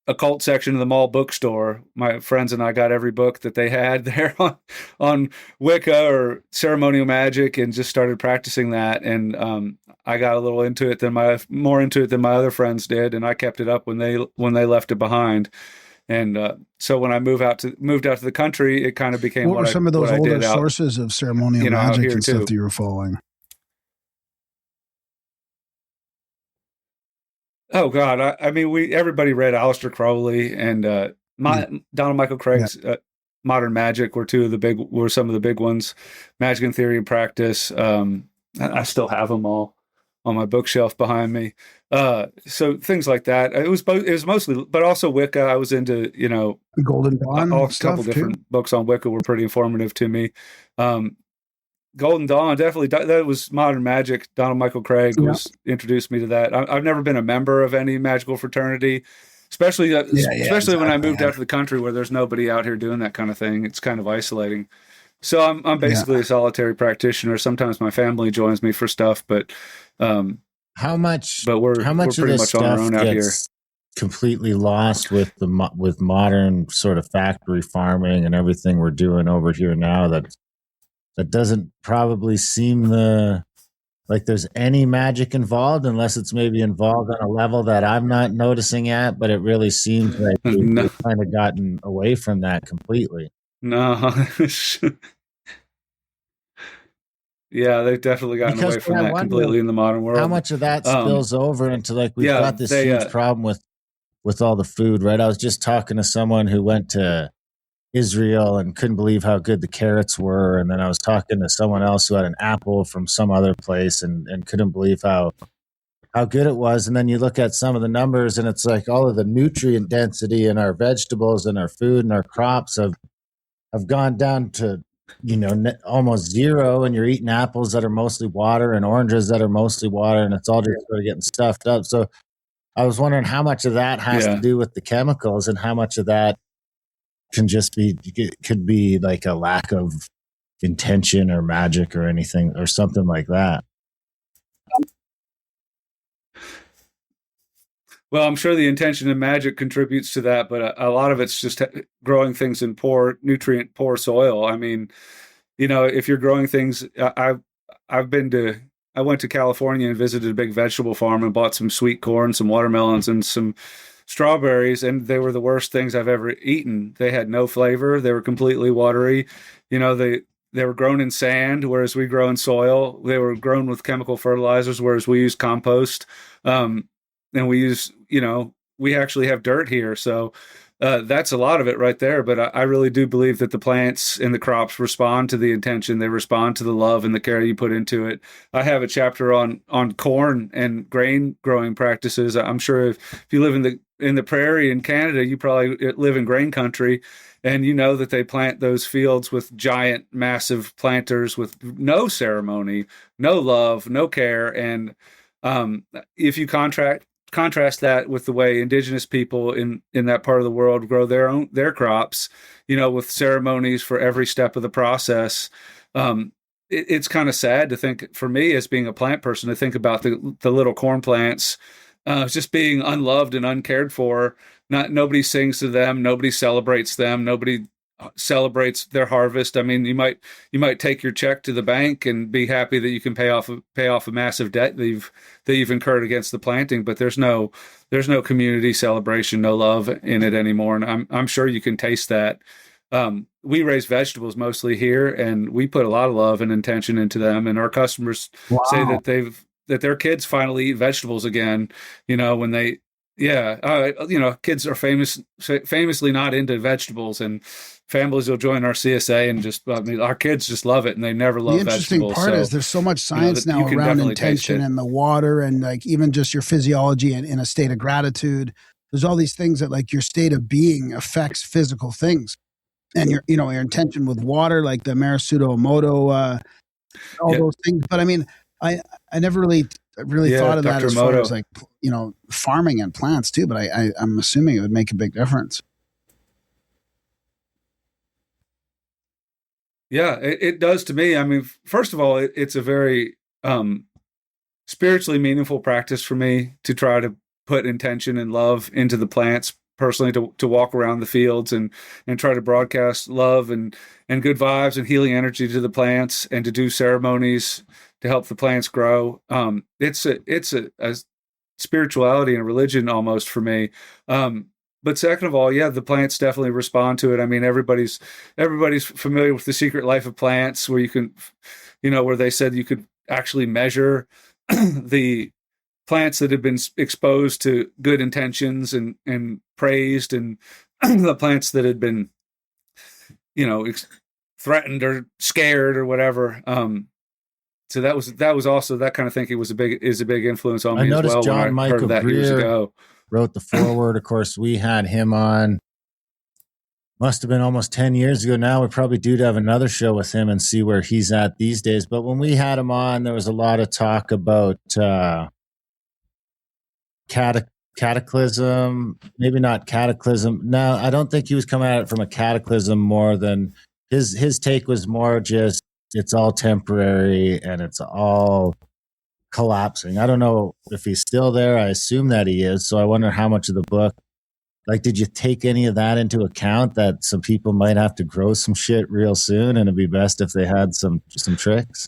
[SPEAKER 4] occult section of the mall bookstore. My friends and I got every book that they had there on Wicca or ceremonial magic, and just started practicing that. And I got a little more into it than my other friends did, and I kept it up when they left it behind. And so when I moved out to the country, it kind of became
[SPEAKER 6] what were some of those older sources of ceremonial magic and stuff that you were following?
[SPEAKER 4] Oh God, I mean, everybody read Aleister Crowley and Donald Michael Craig's Modern Magic were some of the big ones. Magic and Theory and Practice. I still have them all on my bookshelf behind me. So things like that. It was mostly, but also Wicca. I was into,
[SPEAKER 6] Golden Dawn.
[SPEAKER 4] A couple different books on Wicca were pretty informative to me. Golden Dawn, definitely. That was Modern Magic. Donald Michael Craig introduced me to that. I've never been a member of any magical fraternity, especially when I moved out to the country where there's nobody out here doing that kind of thing. It's kind of isolating. So I'm basically a solitary practitioner. Sometimes my family joins me for stuff, but
[SPEAKER 5] how much
[SPEAKER 4] we're pretty much on our own out here.
[SPEAKER 5] Completely lost with modern sort of factory farming and everything we're doing over here now. That doesn't probably seem like there's any magic involved, unless it's maybe involved on a level that I'm not noticing at. But it really seems like we've kind of gotten away from that completely.
[SPEAKER 4] No. Yeah, they've definitely gotten away from that completely in the modern world.
[SPEAKER 5] How much of that spills over into we've got this huge problem with all the food, right? I was just talking to someone who went to Israel and couldn't believe how good the carrots were, and then I was talking to someone else who had an apple from some other place and couldn't believe how good it was. And then you look at some of the numbers, and it's like all of the nutrient density in our vegetables and our food and our crops have gone down to almost zero, and you're eating apples that are mostly water and oranges that are mostally water, and it's all just sort of getting stuffed up. So I was wondering how much of that has to do with the chemicals, and how much of that could be like a lack of intention or magic or anything or something like that.
[SPEAKER 4] Well, I'm sure the intention and magic contributes to that, but a lot of it's just growing things in nutrient poor soil. I mean, if you're growing things, I went to California and visited a big vegetable farm and bought some sweet corn, some watermelons, and some strawberries, and they were the worst things I've ever eaten. They had no flavor. They were completely watery. They were grown in sand, whereas we grow in soil. They were grown with chemical fertilizers, whereas we use compost. And we use, we actually have dirt here. So that's a lot of it right there. But I really do believe that the plants and the crops respond to the intention. They respond to the love and the care you put into it. I have a chapter on corn and grain growing practices. I'm sure if you live in the in the prairie in Canada, you probably live in grain country, and you know that they plant those fields with giant, massive planters with no ceremony, no love, no care. And if you contrast that with the way indigenous people in that part of the world grow their crops, with ceremonies for every step of the process. It's kind of sad to think, for me as being a plant person, to think about the little corn plants just being unloved and uncared for. Nobody sings to them, nobody celebrates them, nobody celebrates their harvest. I mean, you might take your check to the bank and be happy that you can pay off a massive debt that you've incurred against the planting, but there's no community celebration, no love in it anymore. And I'm sure you can taste that. We raise vegetables mostly here, and we put a lot of love and intention into them. And our customers say that their kids finally eat vegetables again. When they, kids are famously not into vegetables, and families will join our CSA and our kids just love it, and they never love vegetables.
[SPEAKER 6] The interesting part is there's so much science now around intention and the water, and like even just your physiology and in a state of gratitude. There's all these things that like your state of being affects physical things. And your intention with water, like the Marisudo Emoto, those things. But I mean, I never really thought of that as far as like, farming and plants too. But I'm assuming it would make a big difference.
[SPEAKER 4] Yeah, it does to me. I mean, first of all, it's a very spiritually meaningful practice for me to try to put intention and love into the plants. Personally, to walk around the fields and try to broadcast love and good vibes and healing energy to the plants, and to do ceremonies to help the plants grow. It's a spirituality and a religion almost for me. But second of all, the plants definitely respond to it. I mean, everybody's familiar with The Secret Life of Plants, where you can, where they said you could actually measure the plants that had been exposed to good intentions and praised, and the plants that had been, threatened or scared or whatever. So that was also, that kind of thinking is a big influence on me as well.
[SPEAKER 5] John
[SPEAKER 4] when I
[SPEAKER 5] Michael
[SPEAKER 4] heard that
[SPEAKER 5] Greer
[SPEAKER 4] years ago.
[SPEAKER 5] Wrote the foreword. Of course, we had him on. Must have been almost 10 years ago now. We probably do have another show with him and see where he's at these days. But when we had him on, there was a lot of talk about cataclysm, maybe not cataclysm. No, I don't think he was coming at it from a cataclysm, more than his take was more just it's all temporary and it's all collapsing. I don't know if he's still there. I assume that he is. So I wonder how much of the book, like, did you take any of that into account, that some people might have to grow some shit real soon and it'd be best if they had some tricks?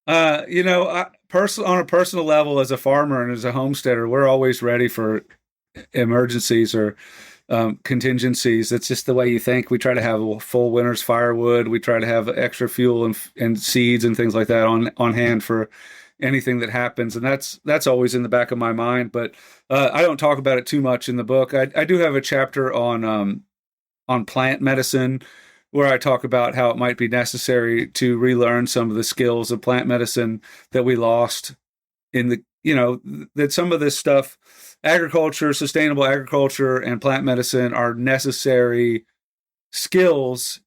[SPEAKER 5] On a personal level, as a farmer and as a homesteader, we're always ready for emergencies or contingencies. That's just the way you think. We try to have a full winter's firewood. We try to have extra fuel and seeds and things like that on hand for anything that happens. And that's always in the back of my mind. But I don't talk about it too much in the book. I do have a chapter on plant medicine, where I talk about how it might be necessary to relearn some of the skills of plant medicine that we lost in that some of this stuff, agriculture, sustainable agriculture, and plant medicine are necessary skills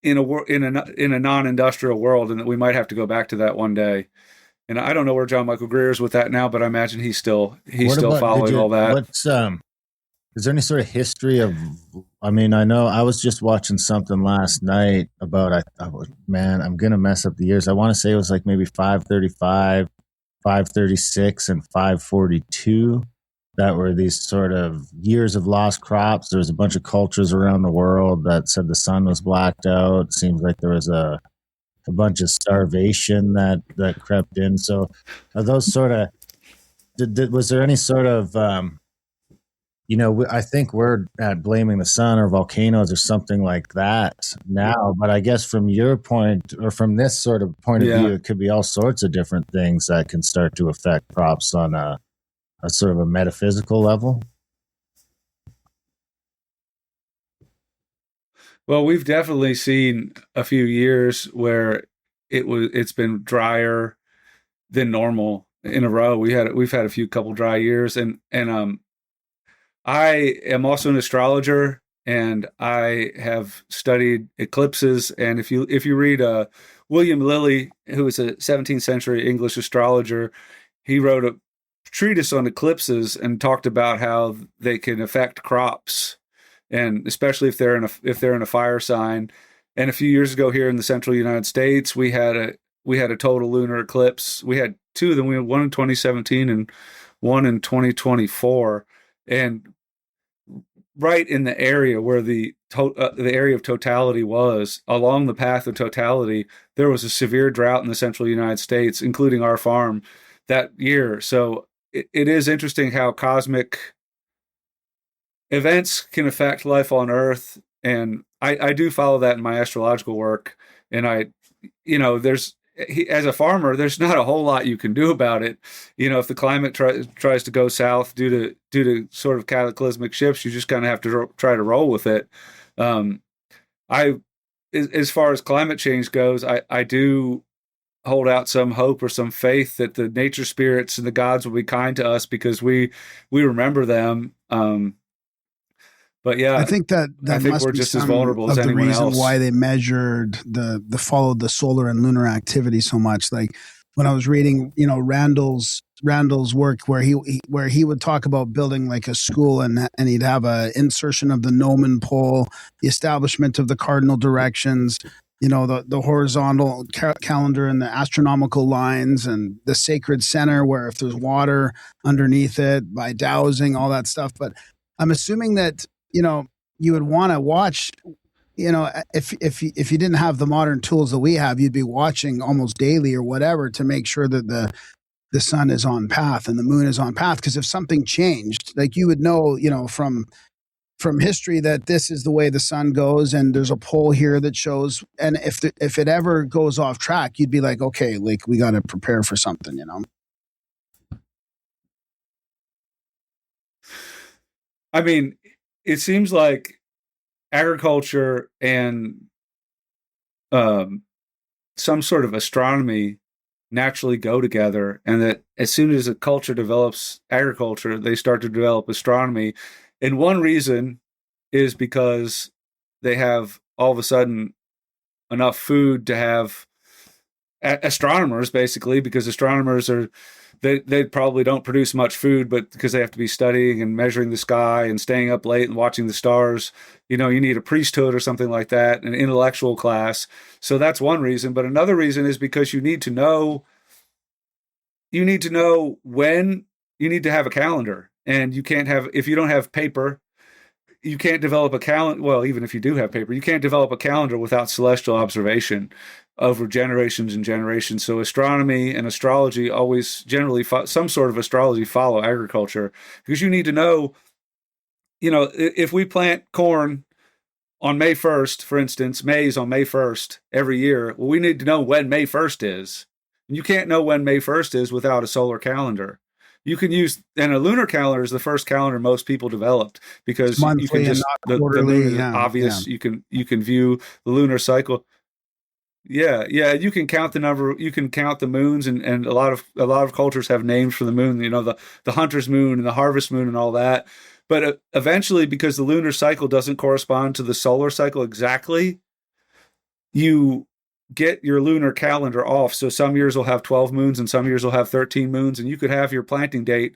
[SPEAKER 5] in a non-industrial world, and that we might have to go back to that one day. And I don't know where John Michael Greer is with that now, but I imagine he's still following all that. Is there any sort of history of? I mean, I know I was just watching something last night about. I'm gonna mess up the years. I want to say it was like maybe 535, 536, and 542. That were these sort of years of lost crops. There was a bunch of cultures around the world that said the sun was blacked out. It seems like there was a bunch of starvation that crept in. So, are those sort of? Was there any sort of? I think we're at blaming the sun or volcanoes or something like that now. But I guess from your point, or from this sort of point of view, it could be all sorts of different things that can start to affect crops on a sort of a metaphysical level.
[SPEAKER 4] Well, we've definitely seen a few years where it's been drier than normal. in a row. We've had a few couple dry years, and I am also an astrologer, and I have studied eclipses. And if you read William Lilly, who was a 17th century English astrologer, he wrote a treatise on eclipses and talked about how they can affect crops, and especially if they're in a fire sign. And a few years ago here in the central United States, we had a total lunar eclipse. We had two of them. We had one in 2017 and one in 2024, and right in the area where the area of totality was, along the path of totality, there was a severe drought in the central United States, including our farm that year. So it is interesting how cosmic events can affect life on Earth, and I do follow that in my astrological work. And as a farmer, there's not a whole lot you can do about it. If the climate tries to go south due to sort of cataclysmic shifts, you just kind of have to try to roll with it. As far as climate change goes, I do hold out some hope or some faith that the nature spirits and the gods will be kind to us because we remember them. But yeah,
[SPEAKER 6] I think that
[SPEAKER 4] I think
[SPEAKER 6] must
[SPEAKER 4] we're
[SPEAKER 6] be
[SPEAKER 4] just as
[SPEAKER 6] some
[SPEAKER 4] vulnerable as
[SPEAKER 6] of the
[SPEAKER 4] anyone
[SPEAKER 6] reason
[SPEAKER 4] else.
[SPEAKER 6] why they measured followed the solar and lunar activity so much. Like when I was reading, Randall's work where he would talk about building like a school, and he'd have a insertion of the gnomon pole, the establishment of the cardinal directions, the horizontal calendar and the astronomical lines, and the sacred center where if there's water underneath it by dowsing, all that stuff. But I'm assuming that you would want to watch, if you didn't have the modern tools that we have, you'd be watching almost daily or whatever to make sure that the sun is on path and the moon is on path. Because if something changed, like you would know, from history that this is the way the sun goes, and there's a pole here that shows. And if it ever goes off track, you'd be like, okay, like we got to prepare for something,
[SPEAKER 4] I mean, it seems like agriculture and some sort of astronomy naturally go together, and that as soon as a culture develops agriculture, they start to develop astronomy. And one reason is because they have all of a sudden enough food to have astronomers, basically, because astronomers they probably don't produce much food, but because they have to be studying and measuring the sky and staying up late and watching the stars, you need a priesthood or something like that, an intellectual class. So that's one reason. But another reason is because you need to know when you need to have a calendar, and if you don't have paper, you can't develop a calendar. Well, even if you do have paper, you can't develop a calendar without celestial observation over generations and generations. So astronomy and astrology always generally some sort of astrology follow agriculture, because you need to know, if we plant corn on May 1st, for instance, maize on May 1st every year, well, we need to know when May 1st is. And you can't know when May 1st is without a solar calendar. You can and a lunar calendar is the first calendar most people developed, because you can just the moon is obvious. Yeah. You can view the lunar cycle. Yeah. You can count the number. You can count the moons, and a lot of cultures have names for the moon. The hunter's moon and the harvest moon and all that. But eventually, because the lunar cycle doesn't correspond to the solar cycle exactly, you get your lunar calendar off. So some years will have 12 moons and some years will have 13 moons, and you could have your planting date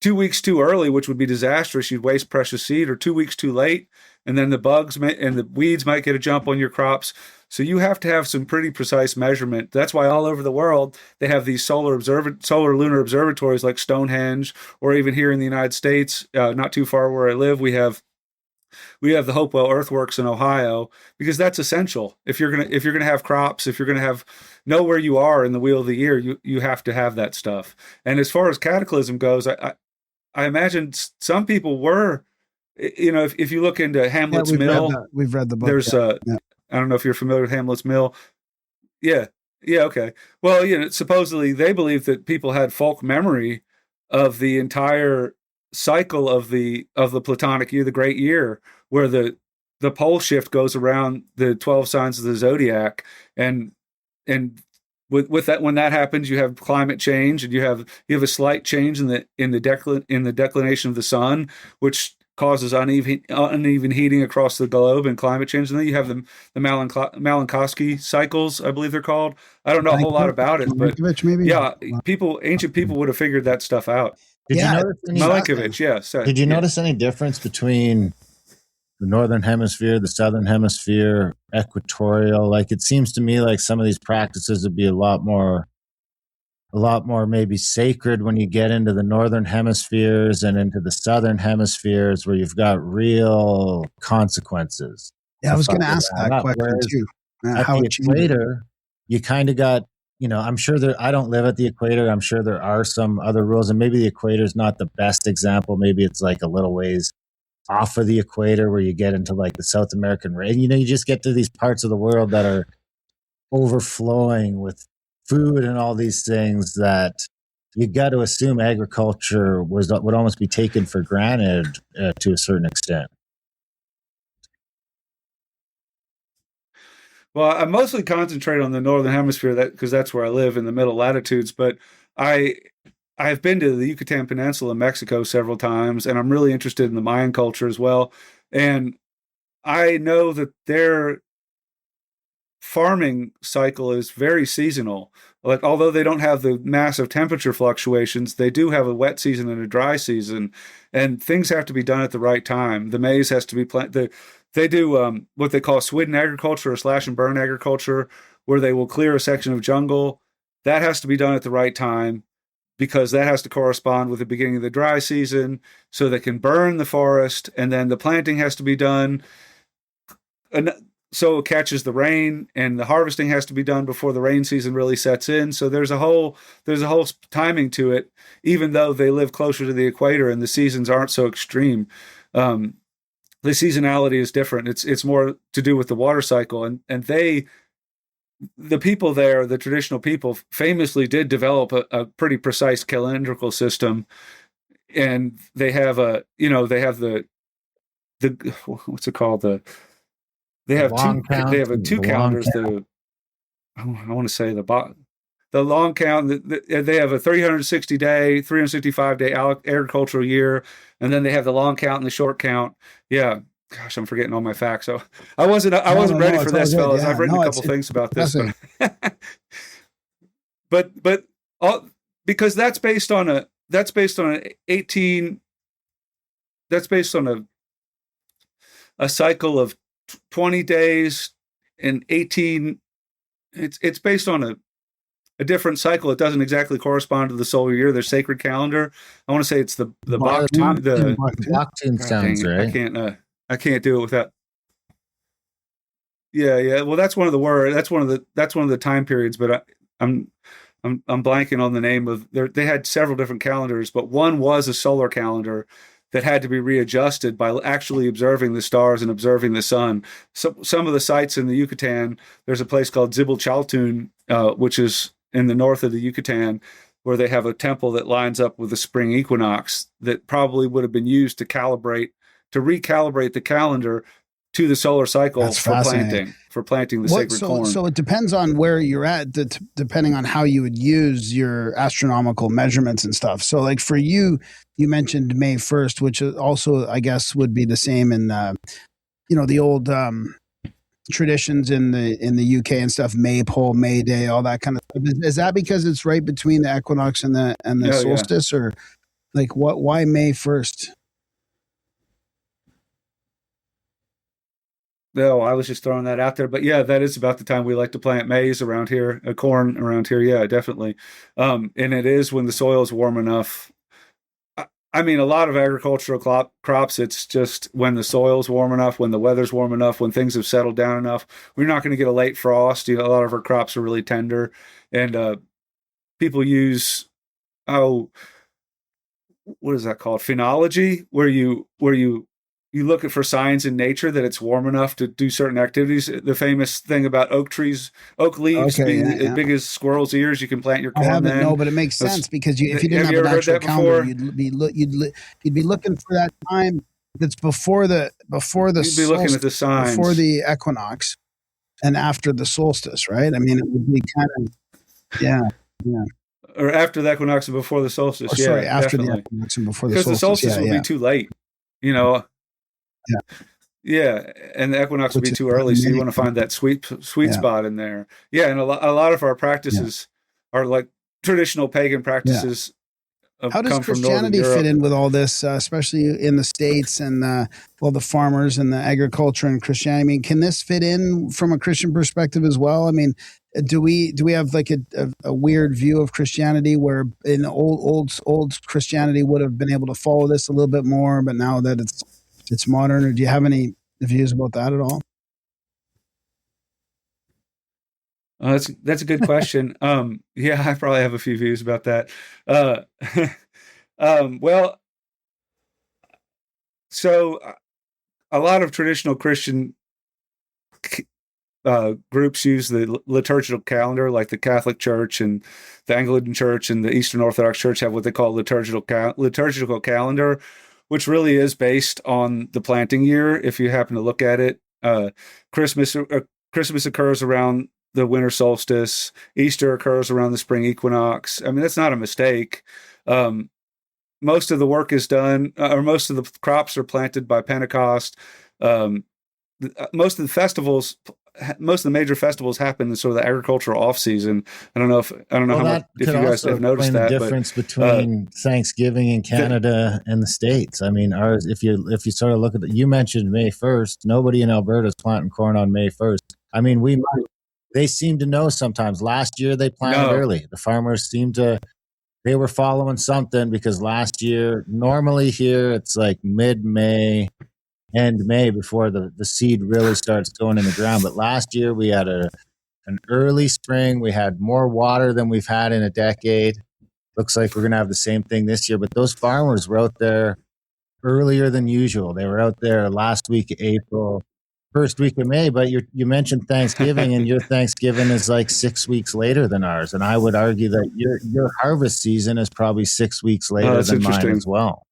[SPEAKER 4] 2 weeks too early, which would be disastrous. You'd waste precious seed, or 2 weeks too late, and then the bugs and the weeds might get a jump on your crops. So you have to have some pretty precise measurement. That's why all over the world they have these solar lunar observatories like Stonehenge, or even here in the United States, not too far where I live, we have the Hopewell Earthworks in Ohio, because that's essential. If you're gonna have crops, if you're gonna know where you are in the wheel of the year, you have to have that stuff. And as far as cataclysm goes, I imagine some people were, if you look into Hamlet's Mill,
[SPEAKER 6] we've read the book.
[SPEAKER 4] There's I don't know if you're familiar with Hamlet's Mill. Yeah, okay. Well, supposedly they believe that people had folk memory of the entire cycle of the Platonic year, the Great Year, where the pole shift goes around the 12 signs of the zodiac, and with that, when that happens, you have climate change, and you have a slight change in the declination of the sun, which causes uneven heating across the globe and climate change. And then you have the Malinowski cycles, I believe they're called. I don't know a whole lot about it, but
[SPEAKER 6] maybe.
[SPEAKER 4] yeah, ancient people would have figured that stuff out.
[SPEAKER 5] Did you notice
[SPEAKER 4] Milankovitch, yes.
[SPEAKER 5] Did you notice any difference between the northern hemisphere, the southern hemisphere, equatorial? Like, it seems to me like some of these practices would be a lot more maybe sacred when you get into the northern hemispheres and into the southern hemispheres, where you've got real consequences.
[SPEAKER 6] Yeah, I was going to ask that question too.
[SPEAKER 5] At the equator, you kind of got, I'm sure I don't live at the equator. I'm sure there are some other rules, and maybe the equator is not the best example. Maybe it's like a little ways off of the equator where you get into like the South American rain. You just get to these parts of the world that are overflowing with food and all these things that you got to assume agriculture would almost be taken for granted to a certain extent.
[SPEAKER 4] Well, I mostly concentrate on the northern hemisphere because that's where I live, in the middle latitudes. But I've been to the Yucatan Peninsula in Mexico several times, and I'm really interested in the Mayan culture as well. And I know that their farming cycle is very seasonal. Like, although they don't have the massive temperature fluctuations, they do have a wet season and a dry season, and things have to be done at the right time. The maize has to be planted. They do what they call swidden agriculture, or slash and burn agriculture, where they will clear a section of jungle. That has to be done at the right time, because that has to correspond with the beginning of the dry season, so they can burn the forest, and then the planting has to be done so it catches the rain, and the harvesting has to be done before the rain season really sets in. So there's a whole timing to it, even though they live closer to the equator and the seasons aren't so extreme. The seasonality is different. It's more to do with the water cycle, and the people there, the traditional people, famously did develop a pretty precise calendrical system, and they have the what's it called, they have two calendars. I want to say the long count. They have a 360-day, 365-day agricultural year, and then they have the long count and the short count. Yeah, gosh, I'm forgetting all my facts. So I wasn't ready for this, fellas. Yeah, I've written a couple things about this, but because that's based on a 18. That's based on a cycle of 20 days and 18. It's based on a different cycle. It doesn't exactly correspond to the solar year, their sacred calendar. I want to say it's the Baktun. The
[SPEAKER 5] Baktun sounds right.
[SPEAKER 4] I can't do it without. Yeah. Well, that's one of the words. That's one of the time periods. But I'm blanking on the name of. They had several different calendars, but one was a solar calendar that had to be readjusted by actually observing the stars and observing the sun. So some of the sites in the Yucatan, there's a place called Zibilchaltun, which is in the north of the Yucatan, where they have a temple that lines up with the spring equinox that probably would have been used to recalibrate the calendar to the solar cycle for planting the sacred corn.
[SPEAKER 6] So it depends on where you're at, depending on how you would use your astronomical measurements and stuff. So like for you mentioned May 1st, which also, I guess, would be the same in the old traditions in the UK and stuff, Maypole, May Day, all that kind of stuff. Is that because it's right between the equinox and the solstice, or like why May 1st?
[SPEAKER 4] No, I was just throwing that out there. But yeah, that is about the time we like to plant maize around here, corn around here. Yeah, definitely. And it is when the soil is warm enough. I mean, a lot of agricultural crops, it's just when the soil's warm enough, when the weather's warm enough, when things have settled down enough. We're not going to get a late frost. A lot of our crops are really tender. And people use, what is that called? Phenology, where you look for signs in nature that it's warm enough to do certain activities. The famous thing about oak leaves being as big as squirrels' ears, you can plant your corn.
[SPEAKER 6] No, but it makes sense because if you didn't have an actual calendar, you'd be looking for that time that's before the
[SPEAKER 4] you'd be looking at the signs
[SPEAKER 6] before the equinox and after the solstice, right? I mean, it would be kind of. Yeah. Yeah.
[SPEAKER 4] or after the equinox and before the solstice.
[SPEAKER 6] Oh, sorry,
[SPEAKER 4] Yeah,
[SPEAKER 6] after the
[SPEAKER 4] definitely.
[SPEAKER 6] equinox and before the
[SPEAKER 4] Because the
[SPEAKER 6] solstice.
[SPEAKER 4] solstice will
[SPEAKER 6] Yeah.
[SPEAKER 4] be too late, you know.
[SPEAKER 6] Yeah.
[SPEAKER 4] Yeah, and the equinox will
[SPEAKER 6] Which
[SPEAKER 4] be
[SPEAKER 6] is
[SPEAKER 4] too early, so you
[SPEAKER 6] many.
[SPEAKER 4] want to find that sweet
[SPEAKER 6] Yeah.
[SPEAKER 4] spot in there. Yeah, and a lot of our
[SPEAKER 6] Yeah.
[SPEAKER 4] practices are like traditional pagan
[SPEAKER 6] Yeah.
[SPEAKER 4] practices
[SPEAKER 6] How does
[SPEAKER 4] come from Northern
[SPEAKER 6] Christianity fit
[SPEAKER 4] Europe.
[SPEAKER 6] in with all this, especially in the States and well, the farmers and the agriculture and Christianity? I mean, can this fit in from a Christian perspective as well? I mean, do we have like a weird view of Christianity where in old Christianity would have been able to follow this a little bit more, but now that it's modern, or do you have any views about that at all?
[SPEAKER 4] That's a good question. Yeah, I probably have a few views about that. Uh, well, so a lot of traditional Christian groups use the liturgical calendar, like the Catholic Church and the Anglican Church and the Eastern Orthodox Church have what they call liturgical calendar, which really is based on the planting year. If you happen to look at it, Christmas Christmas occurs around the winter solstice. Easter occurs around the spring equinox. I mean, that's not a mistake. Um, Most of the work is done, or most of the crops are planted by Pentecost. Um, most of the festivals, most of the major festivals happen in sort of the agricultural off season. I don't know how much if you guys have noticed that.
[SPEAKER 5] The difference between Thanksgiving in Canada and the States. I mean, ours. If you sort of look at you mentioned May 1st. Nobody in Alberta is planting corn on May 1st. I mean, they seem to know sometimes. Last year they planted early. The farmers they were following something because last year, normally here it's like mid-May, end May before the seed really starts going in the ground. But last year we had an early spring. We had more water than we've had in a decade. Looks like we're going to have the same thing this year. But those farmers were out there earlier than usual. They were out there last week of April, first week of May. But you mentioned Thanksgiving, and your Thanksgiving is like 6 weeks later than ours. And I would argue that your harvest season is probably 6 weeks later than mine as well.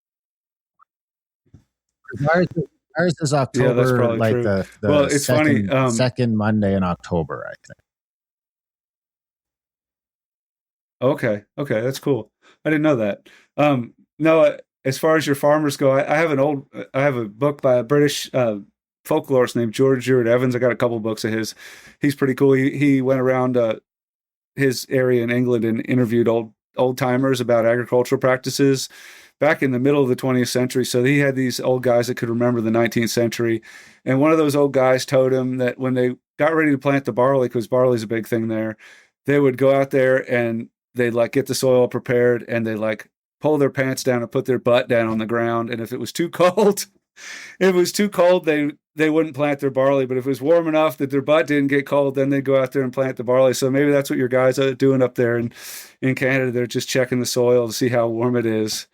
[SPEAKER 5] Ours is October,
[SPEAKER 4] yeah, that's probably
[SPEAKER 5] like
[SPEAKER 4] true.
[SPEAKER 5] the
[SPEAKER 4] well, it's
[SPEAKER 5] second,
[SPEAKER 4] funny.
[SPEAKER 5] Second Monday in October, I think.
[SPEAKER 4] Okay, that's cool. I didn't know that. No, as far as your farmers go, I have I have a book by a British folklorist named George Ewart Evans. I got a couple books of his. He's pretty cool. He went around his area in England and interviewed old timers about agricultural practices back in the middle of the 20th century. So he had these old guys that could remember the 19th century. And one of those old guys told him that when they got ready to plant the barley, because barley's a big thing there, they would go out there and they'd like get the soil prepared and they like pull their pants down and put their butt down on the ground. And if it was too cold, they wouldn't plant their barley. But if it was warm enough that their butt didn't get cold, then they'd go out there and plant the barley. So maybe that's what your guys are doing up there in Canada. They're just checking the soil to see how warm it is.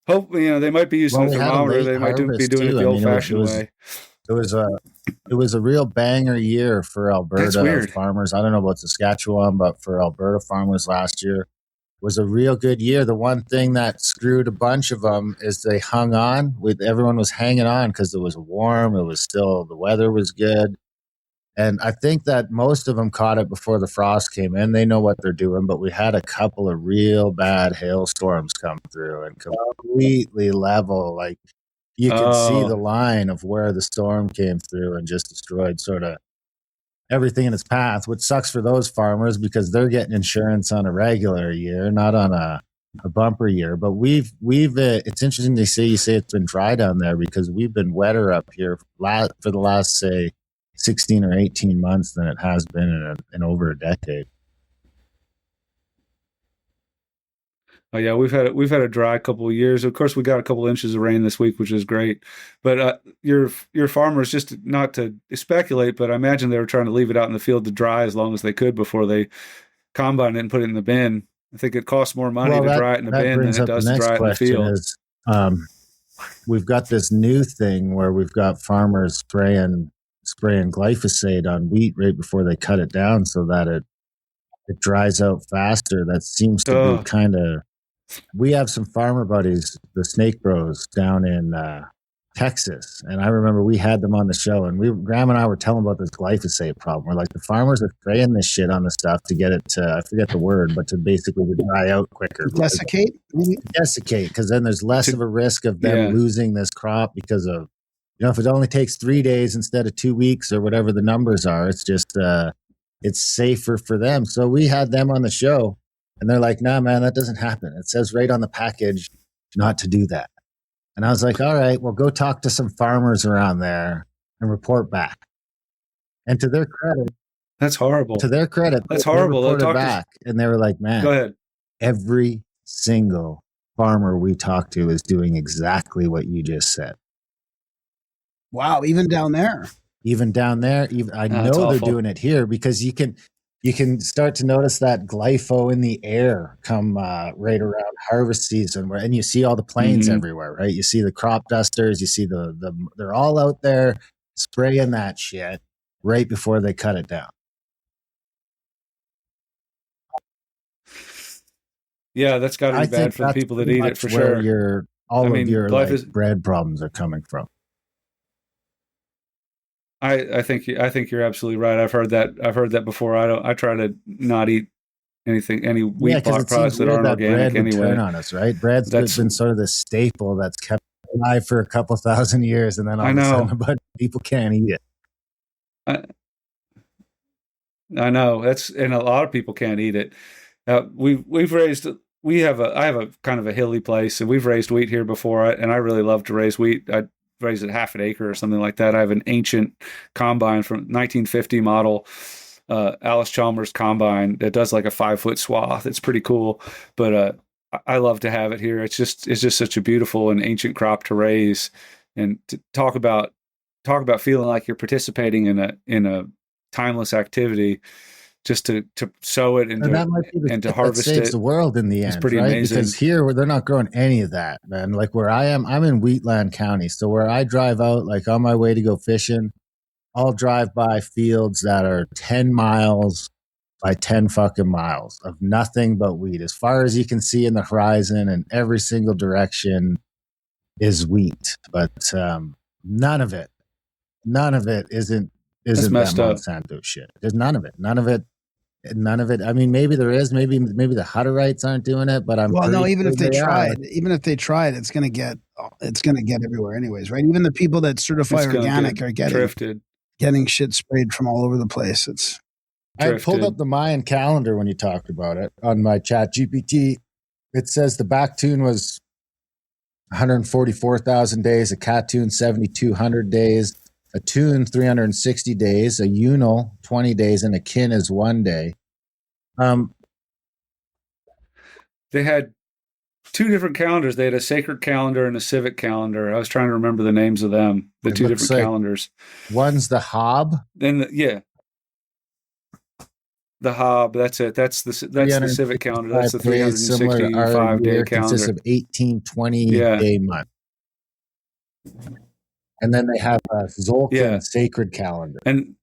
[SPEAKER 4] Hope they might be using a thermometer. They might be doing it the old-fashioned way.
[SPEAKER 5] It was a real banger year for Alberta farmers. I don't know about Saskatchewan, but for Alberta farmers last year was a real good year. The one thing that screwed a bunch of them is they hung on. Everyone was hanging on because it was warm. The weather was good. And I think that most of them caught it before the frost came in. They know what they're doing, but we had a couple of real bad hailstorms come through and completely level. Like you could see the line of where the storm came through and just destroyed sort of everything in its path, which sucks for those farmers because they're getting insurance on a regular year, not on a bumper year. But we've it's interesting to see you say it's been dry down there because we've been wetter up here for the last, say, 16 or 18 months than it has been in over a decade.
[SPEAKER 4] Oh yeah, we've had a dry couple of years. Of course, we got a couple of inches of rain this week, which is great. But your farmers, just not to speculate, but I imagine they were trying to leave it out in the field to dry as long as they could before they combine it and put it in the bin. I think it costs more money to dry it in the bin than it does to dry it in the field.
[SPEAKER 5] We've got this new thing where we've got farmers spraying glyphosate on wheat right before they cut it down so that it dries out faster. That seems to be kind of. We have some farmer buddies, the Snake Bros, down in Texas. And I remember we had them on the show, and Graham and I were telling about this glyphosate problem. We're like, the farmers are spraying this shit on the stuff to get it to, I forget the word, but to basically dry out quicker.
[SPEAKER 6] Desiccate?
[SPEAKER 5] Desiccate, because then there's less of a risk of them losing this crop because of, if it only takes 3 days instead of 2 weeks or whatever the numbers are, it's just, it's safer for them. So we had them on the show, and they're like, nah, man, that doesn't happen. It says right on the package not to do that. And I was like, all right, well, go talk to some farmers around there and report back. And to their credit,
[SPEAKER 4] that's horrible.
[SPEAKER 5] To their credit,
[SPEAKER 4] that's horrible.
[SPEAKER 5] They reported back, and they were like, man,
[SPEAKER 4] go ahead.
[SPEAKER 5] Every single farmer we talked to is doing exactly what you just said.
[SPEAKER 6] Wow, even down there.
[SPEAKER 5] I know they're doing it here, because you can start to notice that glypho in the air come right around harvest season, and you see all the planes everywhere, right? You see the crop dusters, you see they're all out there spraying that shit right before they cut it down.
[SPEAKER 4] Yeah, that's got to be bad for the people that eat it, for sure.
[SPEAKER 5] All of your bread problems are coming from.
[SPEAKER 4] I think you're absolutely right. I've heard that before. I try to not eat any wheat products that aren't organic anyway.
[SPEAKER 5] Turn on us, right? Bread's been sort of the staple that's kept alive for a couple thousand years, and then all of a sudden, but people can't eat it.
[SPEAKER 4] I know and a lot of people can't eat it. I have a kind of a hilly place, and we've raised wheat here before, and I really love to raise wheat. I raise it half an acre or something like that. I have an ancient combine from 1950 model, Alice Chalmers combine that does like a 5-foot swath. It's pretty cool, but I love to have it here. It's just such a beautiful and ancient crop to raise, and to talk about feeling like you're participating in a timeless activity. Just to sow it and to harvest it.
[SPEAKER 5] Saves the world in the end. It's pretty amazing. Because here they're not growing any of that, man. Like where I am, I'm in Wheatland County. So where I drive out, like on my way to go fishing, I'll drive by fields that are 10 miles by 10 fucking miles of nothing but wheat. As far as you can see in the horizon, and every single direction is wheat. But none of it isn't that Monsanto shit. There's none of it. I mean, maybe there is. Maybe the Hutterites aren't doing it, but
[SPEAKER 6] even if they tried, it's gonna get everywhere anyways, right? Even the people that certify organic are getting shit sprayed from all over the place.
[SPEAKER 5] I pulled up the Mayan calendar when you talked about it on my Chat GPT. It says the back tune was 144,000 days, a cat tune 7,200 days. A tune 360 days, a unal 20 days, and a kin is 1 day.
[SPEAKER 4] They had two different calendars. They had a sacred calendar and a civic calendar. I was trying to remember the names of them. The two different calendars.
[SPEAKER 5] One's the Hob.
[SPEAKER 4] Then the Hob. That's it. That's the civic calendar. That's the 365 day calendar.
[SPEAKER 5] Consists of 18-20 day month. And then they have a Zolkin sacred calendar.
[SPEAKER 4] And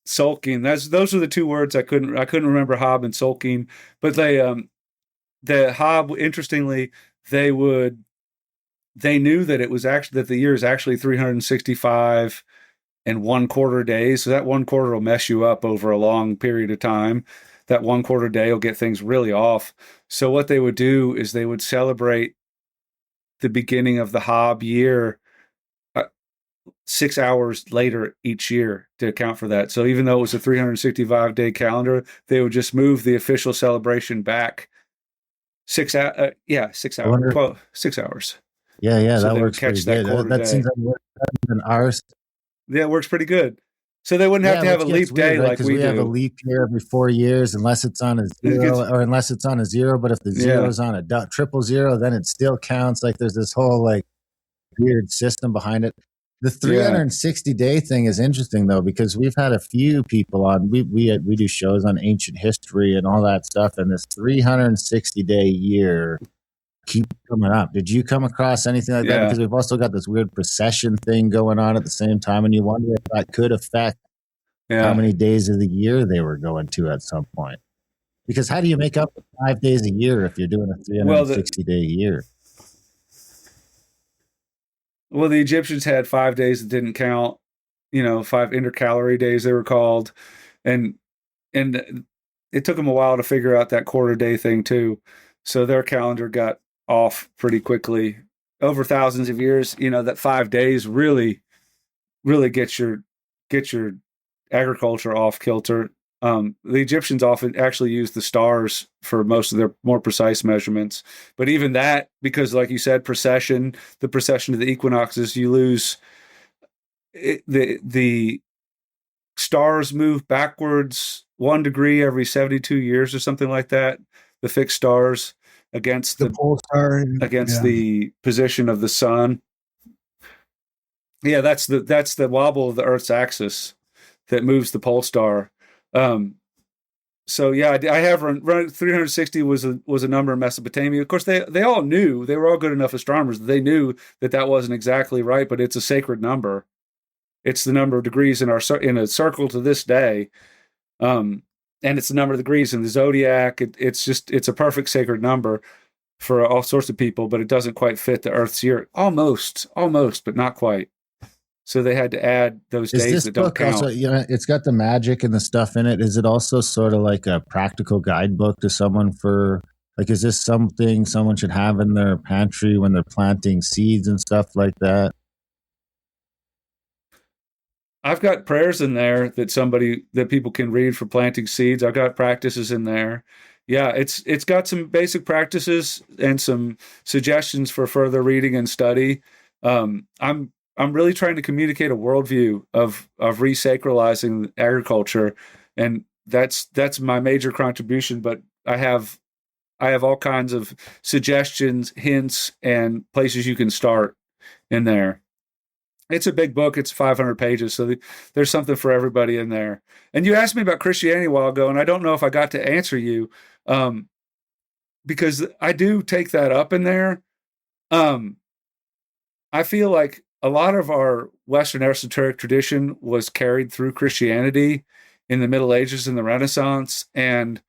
[SPEAKER 4] sulking. Those are the two words I couldn't remember, Hob and sulking. But they the Hob, interestingly, they knew that it was actually that the year is actually 365 and 1/4 days. So that 1/4 will mess you up over a long period of time. That 1/4 day will get things really off. So what they would do is they would celebrate the beginning of the Hob year 6 hours later each year to account for that. So even though it was a 365 day calendar, they would just move the official celebration back 6 hours. 6 hours.
[SPEAKER 5] Yeah,
[SPEAKER 4] so
[SPEAKER 5] that works pretty good. That seems like more than ours.
[SPEAKER 4] Yeah, it works pretty good. So they wouldn't have to have a leap day like we do.
[SPEAKER 5] We have a leap year every 4 years, unless it's on a zero, or unless it's on a zero. But if the zero is on a triple zero, then it still counts. Like there's this whole like weird system behind it. The 360 day thing is interesting though, because we've had a few people on. We do shows on ancient history and all that stuff, and this 360 day year keep coming up. Did you come across anything like that? Because we've also got this weird procession thing going on at the same time, and you wonder if that could affect how many days of the year they were going to at some point. Because how do you make up 5 days a year if you're doing a 360 day year?
[SPEAKER 4] Well, the Egyptians had 5 days that didn't count, 5 intercalary days they were called. And it took them a while to figure out that quarter day thing too. So their calendar got off pretty quickly over thousands of years. That 5 days really get your agriculture off kilter. The Egyptians often actually used the stars for most of their more precise measurements. But even that, because like you said, the precession of the equinoxes, you lose the stars move backwards 1 degree every 72 years or something like that. The fixed stars against
[SPEAKER 6] the pole star
[SPEAKER 4] the position of the sun. Yeah, that's the wobble of the Earth's axis that moves the pole star. So yeah, I have run 360 was a number in Mesopotamia. Of course, they all knew, they were all good enough astronomers. They knew that wasn't exactly right, but it's a sacred number. It's the number of degrees in a circle to this day, and it's the number of degrees in the zodiac. It's a perfect sacred number for all sorts of people, but it doesn't quite fit the Earth's year. Almost, but not quite. So they had to add those days that don't count.
[SPEAKER 5] Also, it's got the magic and the stuff in it. Is it also sort of like a practical guidebook to someone for, like, is this something someone should have in their pantry when they're planting seeds and stuff like that?
[SPEAKER 4] I've got prayers in there that people can read for planting seeds. I've got practices in there. Yeah, it's got some basic practices and some suggestions for further reading and study. I'm really trying to communicate a worldview of resacralizing agriculture, and that's my major contribution. But I have all kinds of suggestions, hints, and places you can start in there. It's a big book. It's 500 pages, so there's something for everybody in there. And you asked me about Christianity a while ago, and I don't know if I got to answer you, because I do take that up in there. I feel like a lot of our Western esoteric tradition was carried through Christianity in the Middle Ages and the Renaissance. And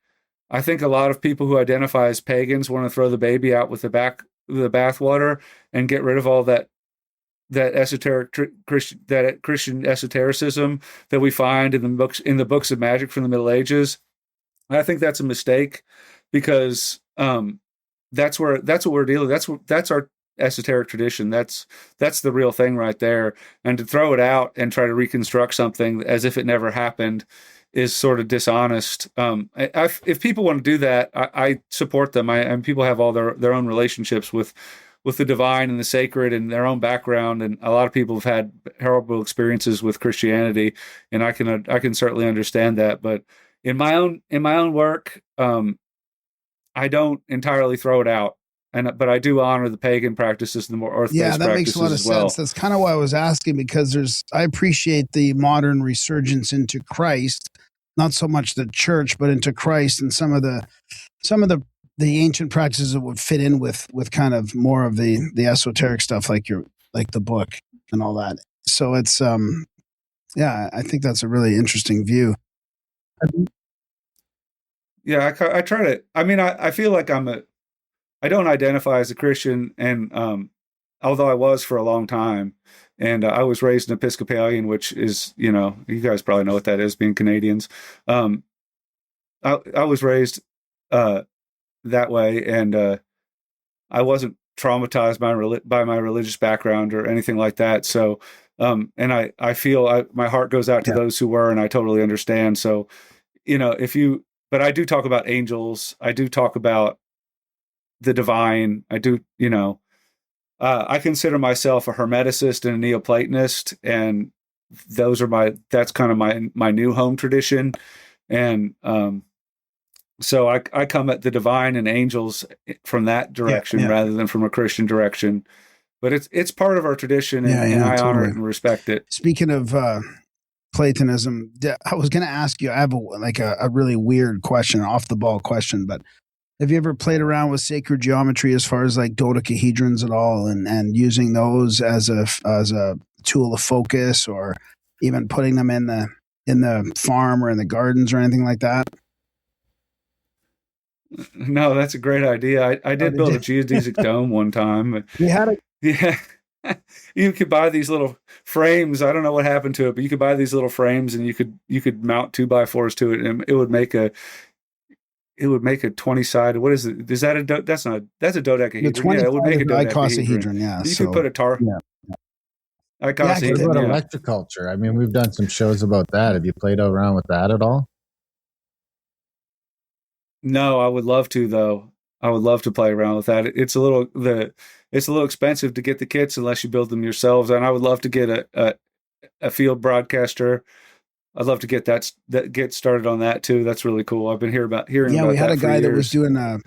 [SPEAKER 4] I think a lot of people who identify as pagans want to throw the baby out with the bathwater and get rid of all that Christian esotericism that we find in the books of magic from the Middle Ages. I think that's a mistake, because that's what we're dealing with. That's our esoteric tradition. That's the real thing right there. And to throw it out and try to reconstruct something as if it never happened is sort of dishonest. If people want to do that, I support them. And people have all their own relationships with the divine and the sacred and their own background. And a lot of people have had horrible experiences with Christianity, and I can certainly understand that. But in my own work, I don't entirely throw it out. But I do honor the pagan practices and the more earth-based practices as well. Yeah, that makes a lot of sense.
[SPEAKER 6] That's kind of why I was asking, because I appreciate the modern resurgence into Christ, not so much the church, but into Christ, and some of the ancient practices that would fit in with kind of more of the esoteric stuff, like the book and all that. So it's I think that's a really interesting view.
[SPEAKER 4] Yeah, I try to. I mean, I feel like I don't identify as a Christian, and although I was for a long time, and I was raised an Episcopalian, which is, you guys probably know what that is, being Canadians. I was raised that way, and I wasn't traumatized by my religious background or anything like that. So, and I feel my heart goes out to those who were, and I totally understand. So, but I do talk about angels. I do talk about the divine. I do, I consider myself a Hermeticist and a Neoplatonist, and that's kind of my new home tradition. And so I come at the divine and angels from that direction rather than from a Christian direction. But it's part of our tradition, and I honor it and respect it.
[SPEAKER 6] Speaking of Platonism, I was going to ask you, I have a really weird question, off the ball question, but have you ever played around with sacred geometry as far as like dodecahedrons at all, and using those as a tool of focus, or even putting them in the farm or in the gardens or anything like that?
[SPEAKER 4] No, that's a great idea. I did build a geodesic dome one time.
[SPEAKER 6] We had a
[SPEAKER 4] yeah. You could buy these little frames. I don't know what happened to it, but you could buy these little frames and you could mount 2x4s to it, and it would make a 20-sided. What is it? Is that that's a dodecahedron? Yeah, it would make a dodecahedron.
[SPEAKER 6] Yeah,
[SPEAKER 4] you could put a tar.
[SPEAKER 6] Yeah.
[SPEAKER 5] What
[SPEAKER 4] Icosahedron.
[SPEAKER 5] about
[SPEAKER 4] Yeah.
[SPEAKER 5] electroculture? I mean, we've done some shows about that. Have you played around with that at all?
[SPEAKER 4] No, I would love to though. I would love to play around with that. It's a little expensive to get the kits unless you build them yourselves. And I would love to get a field broadcaster. I'd love to get started on that too. That's really cool. I've been hearing about.
[SPEAKER 6] Yeah, we had a guy that was doing an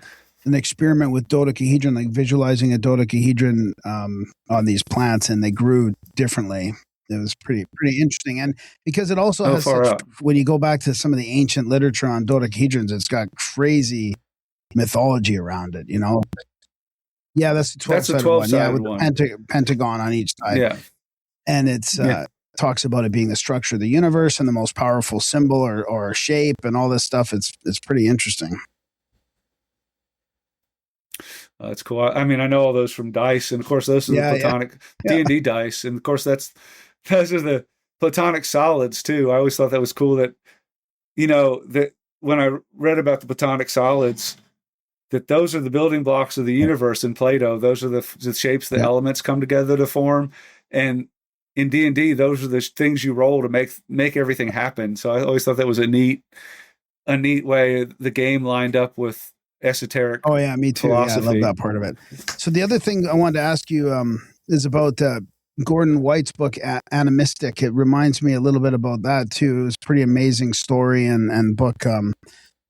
[SPEAKER 6] experiment with dodecahedron, like visualizing a dodecahedron on these plants, and they grew differently. It was pretty interesting, and because it also has when you go back to some of the ancient literature on dodecahedrons, it's got crazy mythology around it. You know, yeah, that's the 12-sided one. Yeah, with the pentagon on each side.
[SPEAKER 4] Yeah,
[SPEAKER 6] and it's talks about it being the structure of the universe and the most powerful symbol or shape and all this stuff. It's pretty interesting.
[SPEAKER 4] That's cool. I mean, I know all those from dice, and of course, those are the platonic D&D dice, and of course, those are the platonic solids too. I always thought that was cool. That that when I read about the platonic solids, that those are the building blocks of the universe in Plato. Those are the shapes the elements come together to form, and in D&D, those are the things you roll to make everything happen. So I always thought that was a neat way the game lined up with esoteric.
[SPEAKER 6] Oh yeah, me too.
[SPEAKER 4] Philosophy.
[SPEAKER 6] Yeah, I love that part of it. So the other thing I wanted to ask you is about Gordon White's book Animistic. It reminds me a little bit about that too. It was a pretty amazing story and book.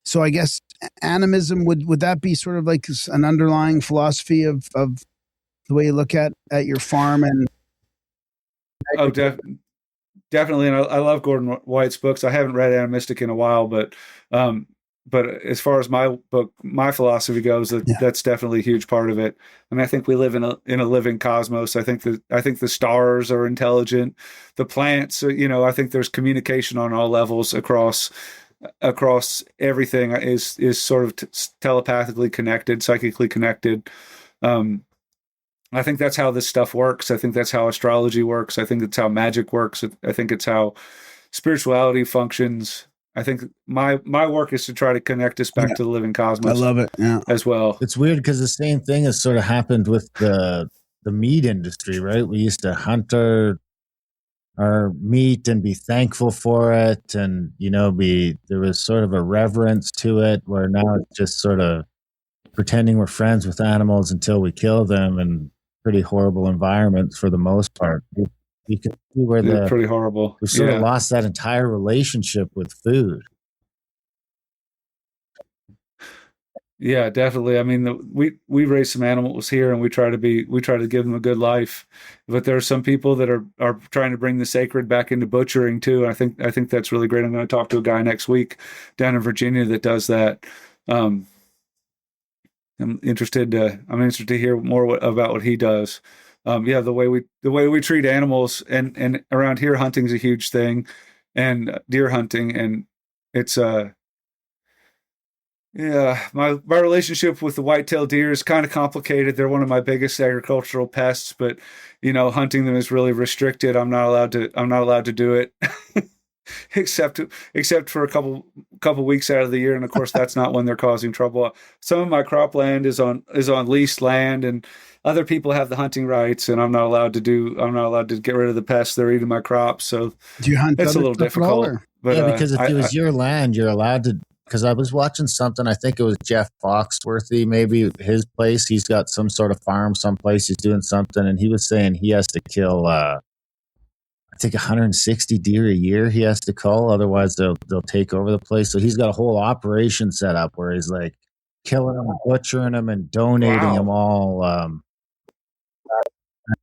[SPEAKER 6] So I guess animism would that be sort of like an underlying philosophy of the way you look at your farm and
[SPEAKER 4] definitely. And I love Gordon White's books. I haven't read Animistic in a while, but as far as my philosophy goes, that's definitely a huge part of it. I mean, I think we live in a living cosmos. I think the stars are intelligent. The plants, I think there's communication on all levels across everything is sort of telepathically connected, psychically connected. I think that's how this stuff works. I think that's how astrology works. I think that's how magic works. I think it's how spirituality functions. I think my work is to try to connect us back to the living cosmos.
[SPEAKER 6] I love it. Yeah.
[SPEAKER 4] As well.
[SPEAKER 5] It's weird because the same thing has sort of happened with the meat industry, right? We used to hunt our meat and be thankful for it, and there was sort of a reverence to it, where now it's just sort of pretending we're friends with animals until we kill them, and pretty horrible environments for the most part. You can see where
[SPEAKER 4] pretty horrible.
[SPEAKER 5] We sort of lost that entire relationship with food.
[SPEAKER 4] Yeah, definitely. I mean, we raise some animals here, and we try to give them a good life. But there are some people that are trying to bring the sacred back into butchering too. I think that's really great. I'm going to talk to a guy next week down in Virginia that does that. I'm interested to hear more about what he does. The way we treat animals, and around here, hunting's a huge thing, and deer hunting, and it's my relationship with the white-tailed deer is kind of complicated. They're one of my biggest agricultural pests, but hunting them is really restricted. I'm not allowed to do it. except for a couple weeks out of the year, and of course that's not when they're causing trouble. Some of my cropland is on leased land, and other people have the hunting rights, and I'm not allowed to get rid of the pests. They're eating my crops, so
[SPEAKER 6] do you hunt?
[SPEAKER 4] It's a little difficult. But,
[SPEAKER 5] because if it was your land, you're allowed to. Because I was watching something, I think it was Jeff Foxworthy, maybe his place. He's got some sort of farm someplace. He's doing something, and he was saying he has to kill. I think 160 deer a year he has to cull, otherwise they'll take over the place. So he's got a whole operation set up where he's like killing them, butchering them, and donating them all.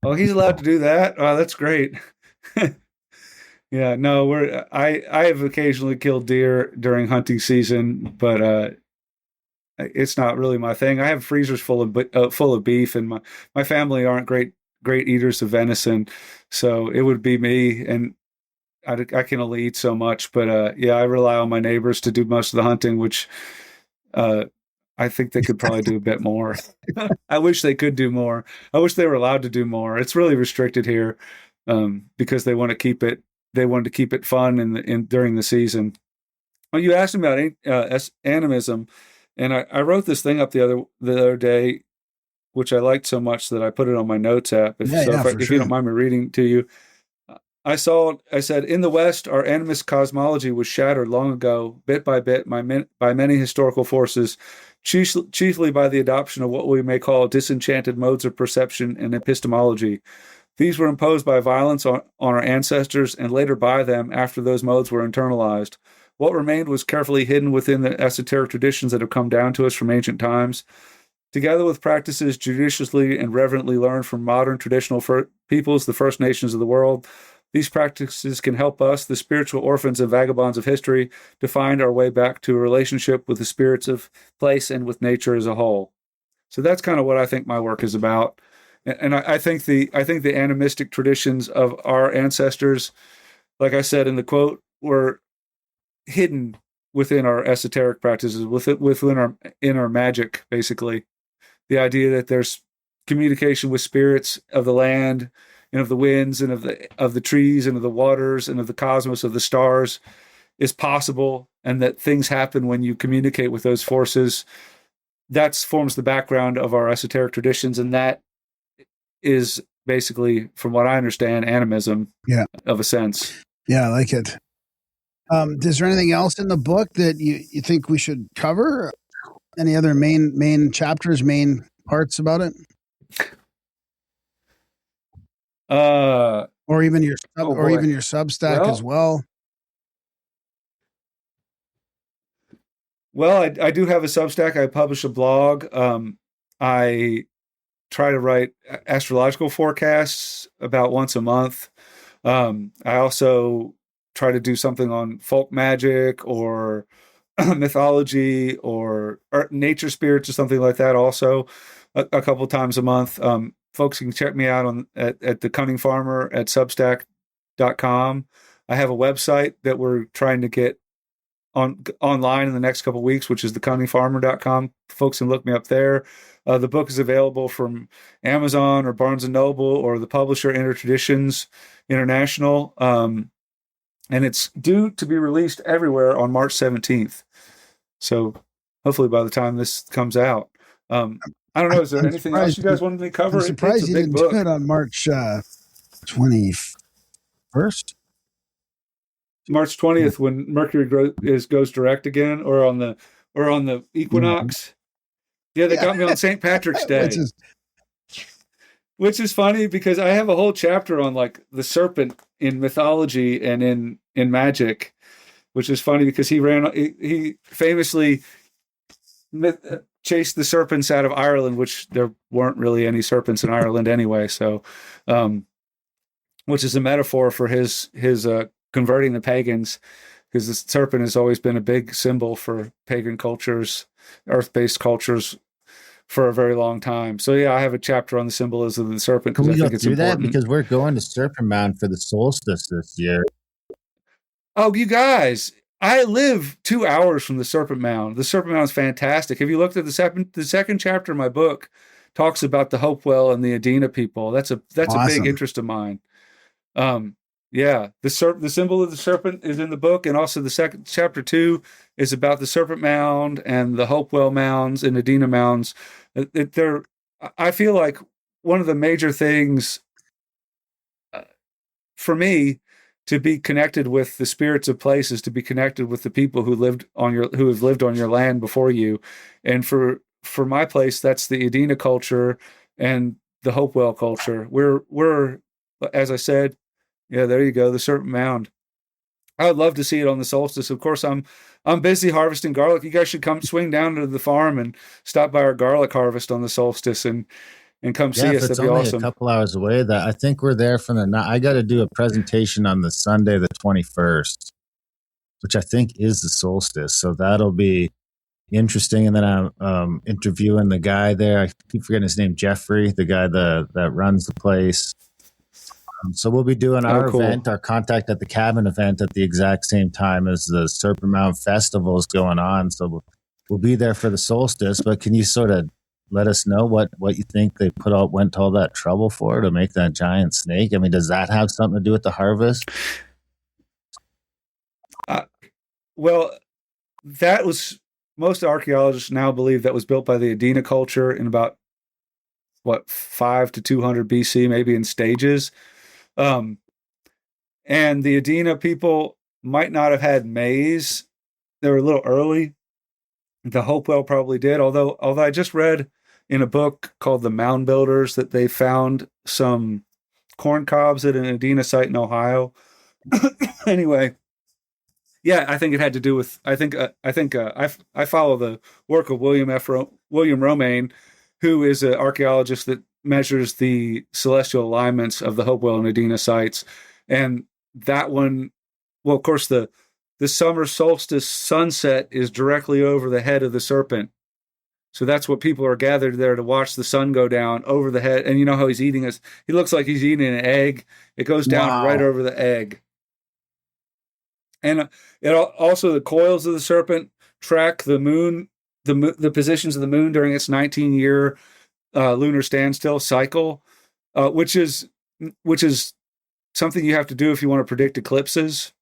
[SPEAKER 4] Oh, he's allowed to do that? Oh, that's great. Yeah, no, I have occasionally killed deer during hunting season, but it's not really my thing. I have freezers full of beef, and my family aren't great eaters of venison, so it would be me, and I can only eat so much. But I rely on my neighbors to do most of the hunting, which I think they could probably do a bit more. I wish they could do more. I wish they were allowed to do more. It's really restricted here because they want to keep it. They wanted to keep it fun during the season. Well, you asked me about animism, and I wrote this thing up the other day, which I liked so much that I put it on my notes app. If you don't mind me reading to you, I said, in the West, our animist cosmology was shattered long ago, bit by bit, by many historical forces, chiefly by the adoption of what we may call disenchanted modes of perception and epistemology. These were imposed by violence on our ancestors and later by them after those modes were internalized. What remained was carefully hidden within the esoteric traditions that have come down to us from ancient times. Together with practices judiciously and reverently learned from modern traditional peoples, the First Nations of the world, these practices can help us, the spiritual orphans and vagabonds of history, to find our way back to a relationship with the spirits of place and with nature as a whole. So that's kind of what I think my work is about. And I think the animistic traditions of our ancestors, like I said in the quote, were hidden within our esoteric practices, within our magic, basically. The idea that there's communication with spirits of the land and of the winds and of the trees and of the waters and of the cosmos, of the stars, is possible, and that things happen when you communicate with those forces. That forms the background of our esoteric traditions, and that is basically, from what I understand, animism, of a sense.
[SPEAKER 6] Yeah, I like it. Is there anything else in the book that you think we should cover? Any other main chapters, main parts about it? Or even your Substack as well.
[SPEAKER 4] Well, I do have a Substack. I publish a blog. I try to write astrological forecasts about once a month. I also try to do something on folk magic or mythology or nature spirits or something like that also a couple times a month. Folks can check me out at the Cunning Farmer at substack.com. I have a website that we're trying to get online in the next couple of weeks, which is thecunningfarmer.com. Folks can look me up there. The book is available from Amazon or Barnes & Noble or the publisher Intertraditions International. And it's due to be released everywhere on March 17th. So hopefully by the time this comes out. I don't know. Is there anything else you guys wanted me to cover?
[SPEAKER 6] I'm surprised you didn't do it on March 21st.
[SPEAKER 4] March 20th, when Mercury goes direct again, or on the equinox. Yeah, they got me on St. Patrick's Day. Which is funny because I have a whole chapter on like the serpent in mythology and in magic, which is funny because he famously chased the serpents out of Ireland, which there weren't really any serpents in Ireland anyway. So, which is a metaphor for his converting the pagans, because the serpent has always been a big symbol for pagan cultures, earth-based cultures, for a very long time. So yeah, I have a chapter on the symbolism of the serpent because I think it's important.
[SPEAKER 5] That because we're going to Serpent Mound for the solstice this year.
[SPEAKER 4] Oh, you guys, I live 2 hours from the Serpent Mound. The Serpent Mound is fantastic. Have you looked at the second chapter of my book? Talks about the Hopewell and the Adena people. That's awesome. A big interest of mine. Yeah, the symbol of the serpent is in the book, and also the second chapter 2 is about the Serpent Mound and the Hopewell Mounds and Adena Mounds. I feel like one of the major things for me to be connected with the spirits of places, to be connected with the people who have lived on your land before you, and for my place, that's the Adena culture and the Hopewell culture. We're as I said. Yeah, there you go. The Serpent Mound. I would love to see it on the solstice. Of course, I'm busy harvesting garlic. You guys should come swing down to the farm and stop by our garlic harvest on the solstice and come see us. That'd be awesome.
[SPEAKER 5] It's only a couple hours away. I think we're there from I got to do a presentation on the Sunday, the 21st, which I think is the solstice. So that'll be interesting. And then I'm interviewing the guy there. I keep forgetting his name, Jeffrey, the guy that runs the place. So we'll be doing our event, our Contact at the Cabin event at the exact same time as the Serpent Mound Festival is going on. So we'll be there for the solstice. But can you sort of let us know what you think they went to all that trouble for to make that giant snake? I mean, does that have something to do with the harvest?
[SPEAKER 4] Well, that was, most archaeologists now believe that was built by the Adena culture in about 5 to 200 BC, maybe in stages. And the Adena people might not have had maize. They were a little early. The Hopewell probably did, although I just read in a book called The Mound Builders that they found some corn cobs at an Adena site in Ohio. Anyway, yeah, I think it had to do with. I follow the work of William Romaine, who is an archaeologist that measures the celestial alignments of the Hopewell and Adena sites, and that one. Well, of course, the summer solstice sunset is directly over the head of the serpent. So that's what people are gathered there to watch the sun go down over the head. And you know how he's eating us? He looks like he's eating an egg. It goes down right over the egg. And also the coils of the serpent track the moon, the positions of the moon during its 19-year lunar standstill cycle, which is something you have to do if you want to predict eclipses.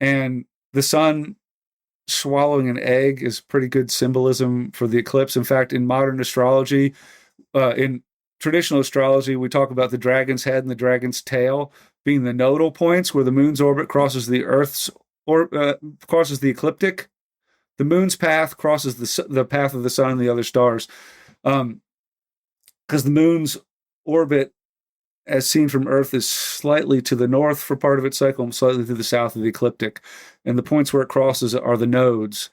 [SPEAKER 4] And the sun swallowing an egg is pretty good symbolism for the eclipse. In fact, in modern astrology, in traditional astrology, we talk about the dragon's head and the dragon's tail being the nodal points where the moon's orbit crosses the Earth's crosses the ecliptic. The moon's path crosses the path of the sun and the other stars, because the moon's orbit, as seen from Earth, is slightly to the north for part of its cycle and slightly to the south of the ecliptic. And the points where it crosses are the nodes.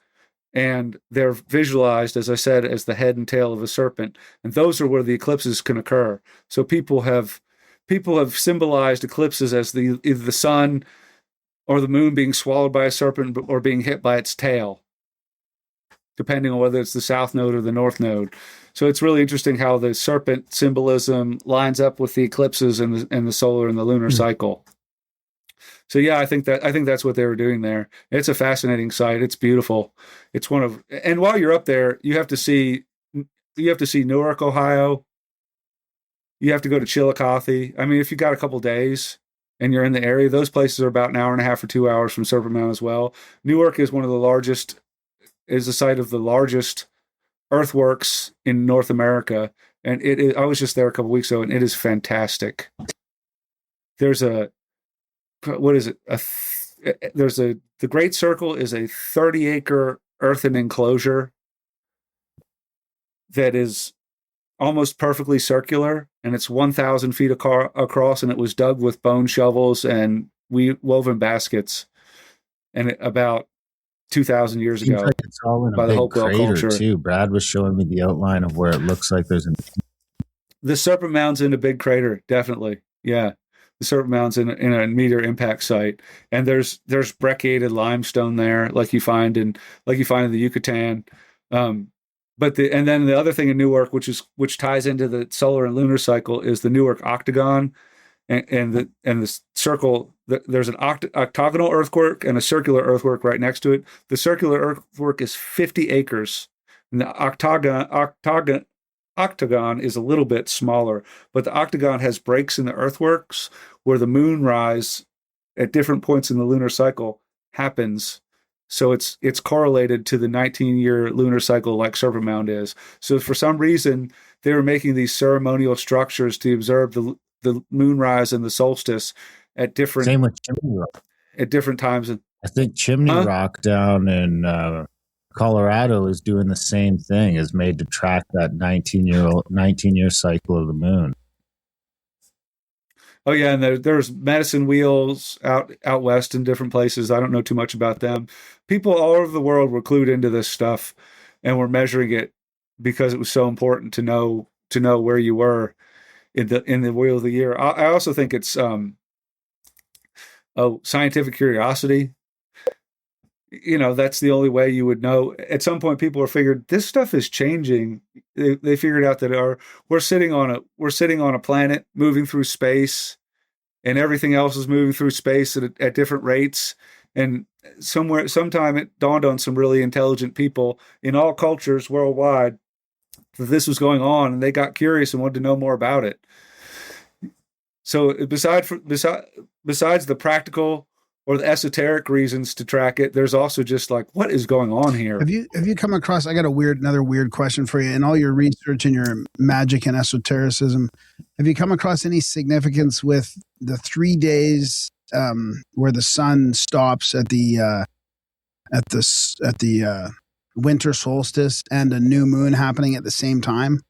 [SPEAKER 4] And they're visualized, as I said, as the head and tail of a serpent. And those are where the eclipses can occur. So people have symbolized eclipses as either the sun or the moon being swallowed by a serpent or being hit by its tail, depending on whether it's the south node or the north node. So it's really interesting how the serpent symbolism lines up with the eclipses and the solar and the lunar cycle. So yeah, I think that's what they were doing there. It's a fascinating site. It's beautiful. It's and while you're up there, you have to see Newark, Ohio. You have to go to Chillicothe. I mean, if you got a couple days and you're in the area, those places are about an hour and a half or 2 hours from Serpent Mound as well. Newark is the site of the largest earthworks in North America, and I was just there a couple weeks ago, and it is fantastic. There's the Great Circle is a 30-acre earthen enclosure that is almost perfectly circular, and it's 1,000 feet across, and it was dug with bone shovels and woven baskets, and about 2,000 years ago.
[SPEAKER 5] Like it's all in a big crater too. Brad was showing me the outline of where it looks like
[SPEAKER 4] the Serpent Mound's in a big crater, definitely. Yeah, the Serpent Mound's in a meteor impact site, and there's brecciated limestone there, like you find in the Yucatan. And then the other thing in Newark, which ties into the solar and lunar cycle, is the Newark octagon, and the circle. There's an octagonal earthwork and a circular earthwork right next to it. The circular earthwork is 50 acres, and the octagon is a little bit smaller. But the octagon has breaks in the earthworks where the moonrise at different points in the lunar cycle happens. So it's correlated to the 19-year lunar cycle, like Serpent Mound is. So for some reason, they were making these ceremonial structures to observe the moonrise and the solstice at different.
[SPEAKER 5] Same with Chimney Rock.
[SPEAKER 4] At different times.
[SPEAKER 5] I think Chimney Rock down in Colorado is doing the same thing. Is made to track that 19-year cycle of the moon.
[SPEAKER 4] Oh yeah, and there's medicine wheels out west in different places. I don't know too much about them. People all over the world were clued into this stuff, and were measuring it because it was so important to know where you were in the wheel of the year. I also think it's scientific curiosity. That's the only way you would know. At some point, people are figured this stuff is changing. They figured out that we're sitting on a planet moving through space, and everything else is moving through space at different rates. And sometime it dawned on some really intelligent people in all cultures worldwide that this was going on, and they got curious and wanted to know more about it. So besides the practical or the esoteric reasons to track it, there's also just like, what is going on here?
[SPEAKER 6] Have you come across, I got another weird question for you. In all your research and your magic and esotericism, have you come across any significance with the 3 days where the sun stops at the winter solstice and a new moon happening at the same time?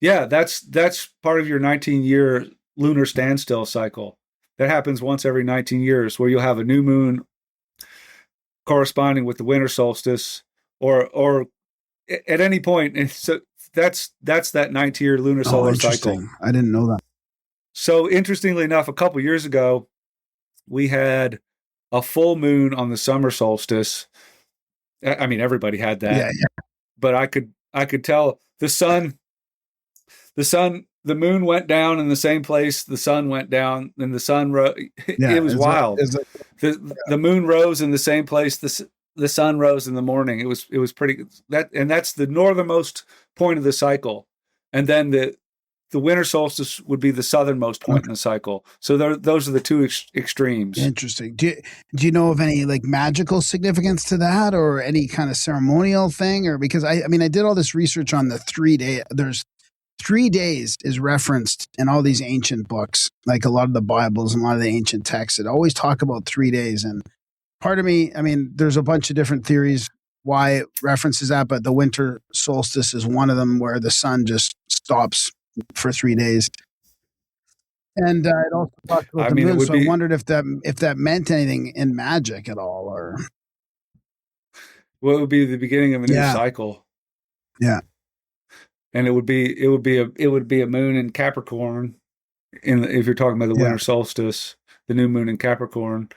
[SPEAKER 4] Yeah, that's part of your 19-year lunar standstill cycle. That happens once every 19 years, where you'll have a new moon corresponding with the winter solstice, or at any point. And so that's that 19-year lunar solar cycle.
[SPEAKER 6] I didn't know that.
[SPEAKER 4] So interestingly enough, a couple years ago, we had a full moon on the summer solstice. I mean, everybody had that.
[SPEAKER 6] Yeah.
[SPEAKER 4] But I could tell the moon went down in the same place the sun went down, and the sun rose. It was wild. The moon rose in the same place the sun rose in the morning. It was pretty and that's the northernmost point of the cycle, and then the winter solstice would be the southernmost point in the cycle. So those are the two extremes.
[SPEAKER 6] Interesting. Do you know of any like magical significance to that, or any kind of ceremonial thing? Or because I did all this research on the 3 day. There's 3 days is referenced in all these ancient books, like a lot of the Bibles and a lot of the ancient texts. It always talk about 3 days. And part of me, there's a bunch of different theories why it references that, but the winter solstice is one of them, where the sun just stops for 3 days. And it also talks about the moon. So I wondered if that meant anything in magic at all, or
[SPEAKER 4] well, it would be the beginning of a new cycle.
[SPEAKER 6] Yeah.
[SPEAKER 4] And it would be a moon in Capricorn, if you're talking about the winter solstice, the new moon in Capricorn.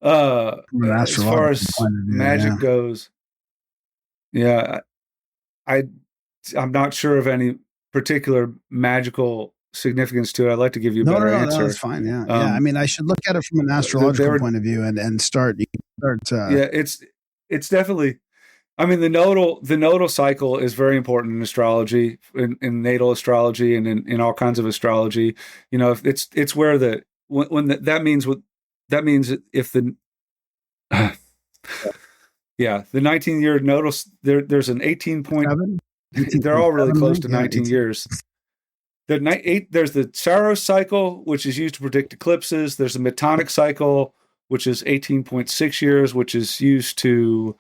[SPEAKER 4] As far as magic goes, I'm not sure of any particular magical significance to it. I'd like to give you a better answer.
[SPEAKER 6] No, that's fine. Yeah, I should look at it from an astrological point of view and start.
[SPEAKER 4] It's definitely. The nodal cycle is very important in astrology, in natal astrology, and in all kinds of astrology. If it's where that means if the the 19-year nodal, there's an 18 point. They're all really close to 19 years. There's the Saros cycle, which is used to predict eclipses. There's the Metonic cycle, which is 18.6 years, which is used to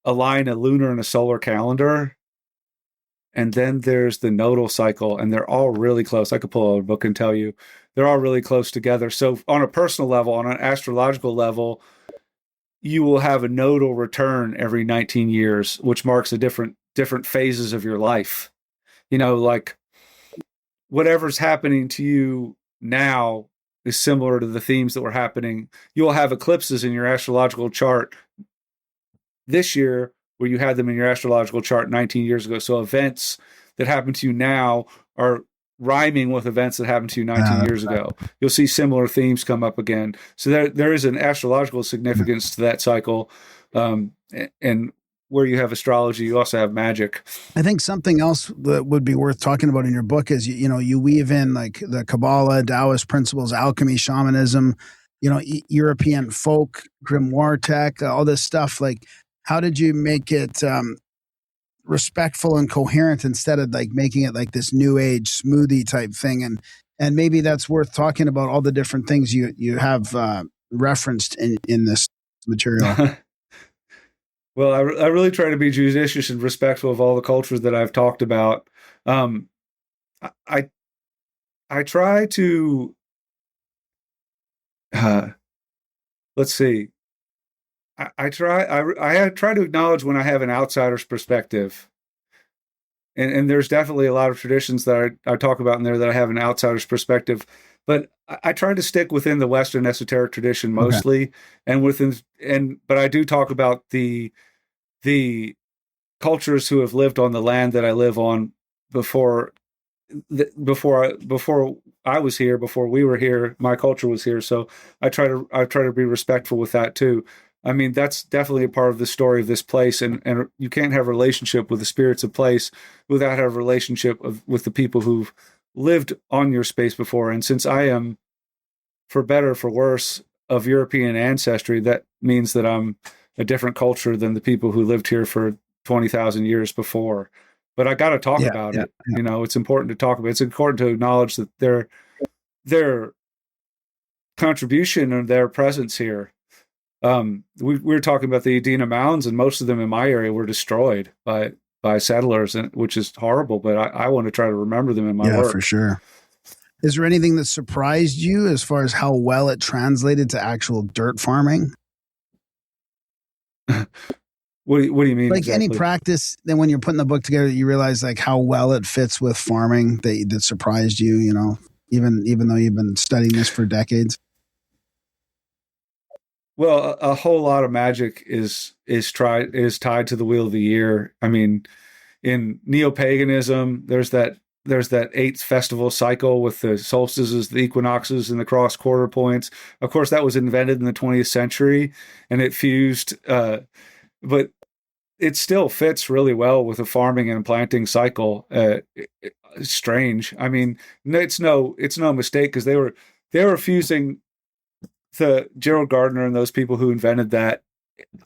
[SPEAKER 4] align a lunar and a solar calendar. And then there's the nodal cycle, and they're all really close. I could pull out a book and tell you they're all really close together. So on a personal level, on an astrological level, you will have a nodal return every 19 years, which marks a different phases of your life. Like whatever's happening to you now is similar to the themes that were happening. You'll have eclipses in your astrological chart this year where you had them in your astrological chart 19 years ago. So events that happen to you now are rhyming with events that happened to you 19 years ago. You'll see similar themes come up again. So there is an astrological significance to that cycle. And where you have astrology, you also have magic.
[SPEAKER 6] I think something else that would be worth talking about in your book is, you weave in like the Kabbalah, Taoist principles, alchemy, shamanism, European folk, grimoire tech, all this stuff. Like, how did you make it respectful and coherent instead of like making it like this new age smoothie type thing? And maybe that's worth talking about, all the different things you have referenced in this material.
[SPEAKER 4] Well, I really try to be judicious and respectful of all the cultures that I've talked about. I try to let's see. I try to acknowledge when I have an outsider's perspective, and there's definitely a lot of traditions that I talk about in there that I have an outsider's perspective, but I try to stick within the Western esoteric tradition mostly, but I do talk about the cultures who have lived on the land that I live on before I was here, before we were here, my culture was here. So I try to be respectful with that too. I mean, that's definitely a part of the story of this place, and you can't have a relationship with the spirits of place without having a relationship with the people who've lived on your space before. And since I am, for better or for worse, of European ancestry, that means that I'm a different culture than the people who lived here for 20,000 years before. But I got to talk about it. You know, it's important to talk about it. It's important to acknowledge that their contribution and their presence here. We were talking about the Edina Mounds, and most of them in my area were destroyed by settlers, which is horrible. But I want to try to remember them in my work.
[SPEAKER 6] Yeah, for sure. Is there anything that surprised you as far as how well it translated to actual dirt farming?
[SPEAKER 4] What do you mean?
[SPEAKER 6] Like
[SPEAKER 4] exactly?
[SPEAKER 6] any practice, then when you're putting the book together, you realize like how well it fits with farming that surprised you, you know, even though you've been studying this for decades.
[SPEAKER 4] Well, a whole lot of magic is tied to the Wheel of the Year. I mean, in neo-paganism, there's that 8th festival cycle with the solstices, the equinoxes, and the cross quarter points. Of course, that was invented in the 20th century, and it fused, but it still fits really well with a farming and planting cycle. It's strange. I mean, it's no mistake, because they were fusing the Gerald Gardner and those people who invented that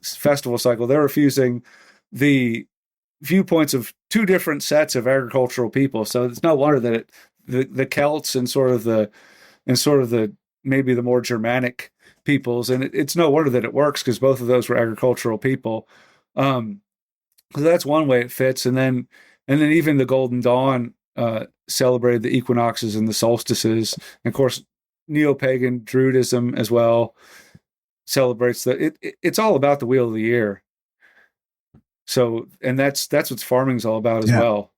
[SPEAKER 4] festival cycle. They were fusing the viewpoints of two different sets of agricultural people. So it's no wonder that the Celts and sort of the maybe the more Germanic peoples, and it's no wonder that it works, because both of those were agricultural people. So that's one way it fits, and then even the Golden Dawn celebrated the equinoxes and the solstices, and of course neo-pagan Druidism as well celebrates it's all about the Wheel of the Year. So, and that's what farming's all about as well.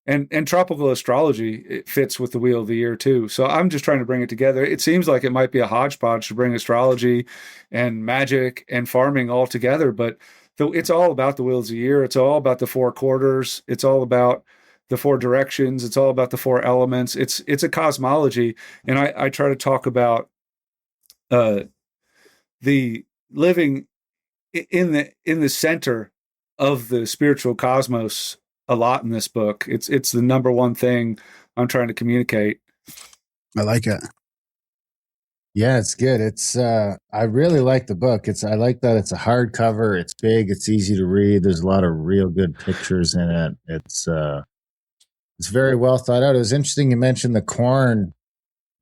[SPEAKER 4] And tropical astrology, it fits with the Wheel of the Year too. So I'm just trying to bring it together. It seems like it might be a hodgepodge to bring astrology and magic and farming all together, but it's all about the Wheels of the Year. It's all about the 4 quarters. It's all about the 4 directions. It's all about the 4 elements. It's a cosmology. And I try to talk about the living in the center of the spiritual cosmos a lot in this book. It's the number one thing I'm trying to communicate.
[SPEAKER 6] I like it.
[SPEAKER 5] Yeah, it's good. I really like the book. I like that it's a hardcover. It's big. It's easy to read. There's a lot of real good pictures in it. It's very well thought out. It was interesting you mentioned the corn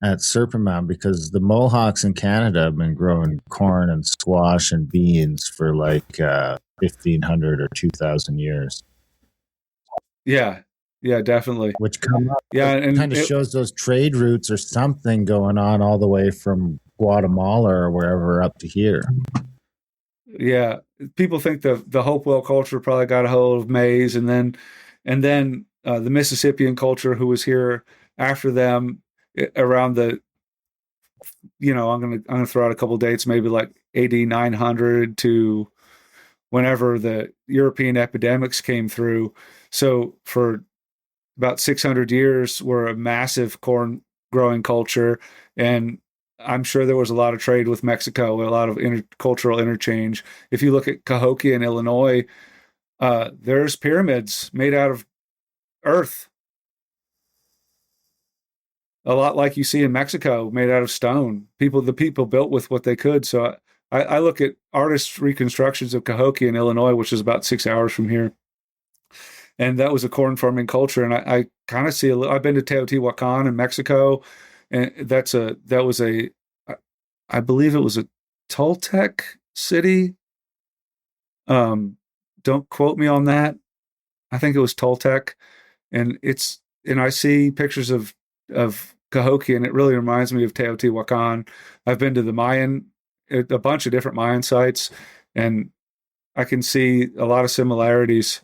[SPEAKER 5] at Serpent Mound, because the Mohawks in Canada have been growing corn and squash and beans for like 1,500 or 2,000 years.
[SPEAKER 4] Yeah, definitely.
[SPEAKER 5] Which come up.
[SPEAKER 4] Yeah, and
[SPEAKER 5] kind of shows those trade routes or something going on all the way from Guatemala or wherever up to here.
[SPEAKER 4] Yeah, people think the Hopewell culture probably got a hold of maize, and then the Mississippian culture, who was here after them around the, I'm gonna throw out a couple dates, maybe like AD 900 to whenever the European epidemics came through. So for about 600 years, we're a massive corn growing culture, and I'm sure there was a lot of trade with Mexico, a lot of cultural interchange. If you look at Cahokia in Illinois, there's pyramids made out of earth, a lot like you see in Mexico, made out of stone. The people built with what they could. So I look at artists' reconstructions of Cahokia in Illinois, which is about 6 hours from here, and that was a corn farming culture. And I kind of see I've been to Teotihuacan in Mexico, and I believe it was a Toltec city. Don't quote me on that. I think it was Toltec, and I see pictures of Cahokia, and it really reminds me of Teotihuacan. I've been to the Mayan, a bunch of different Mayan sites, and I can see a lot of similarities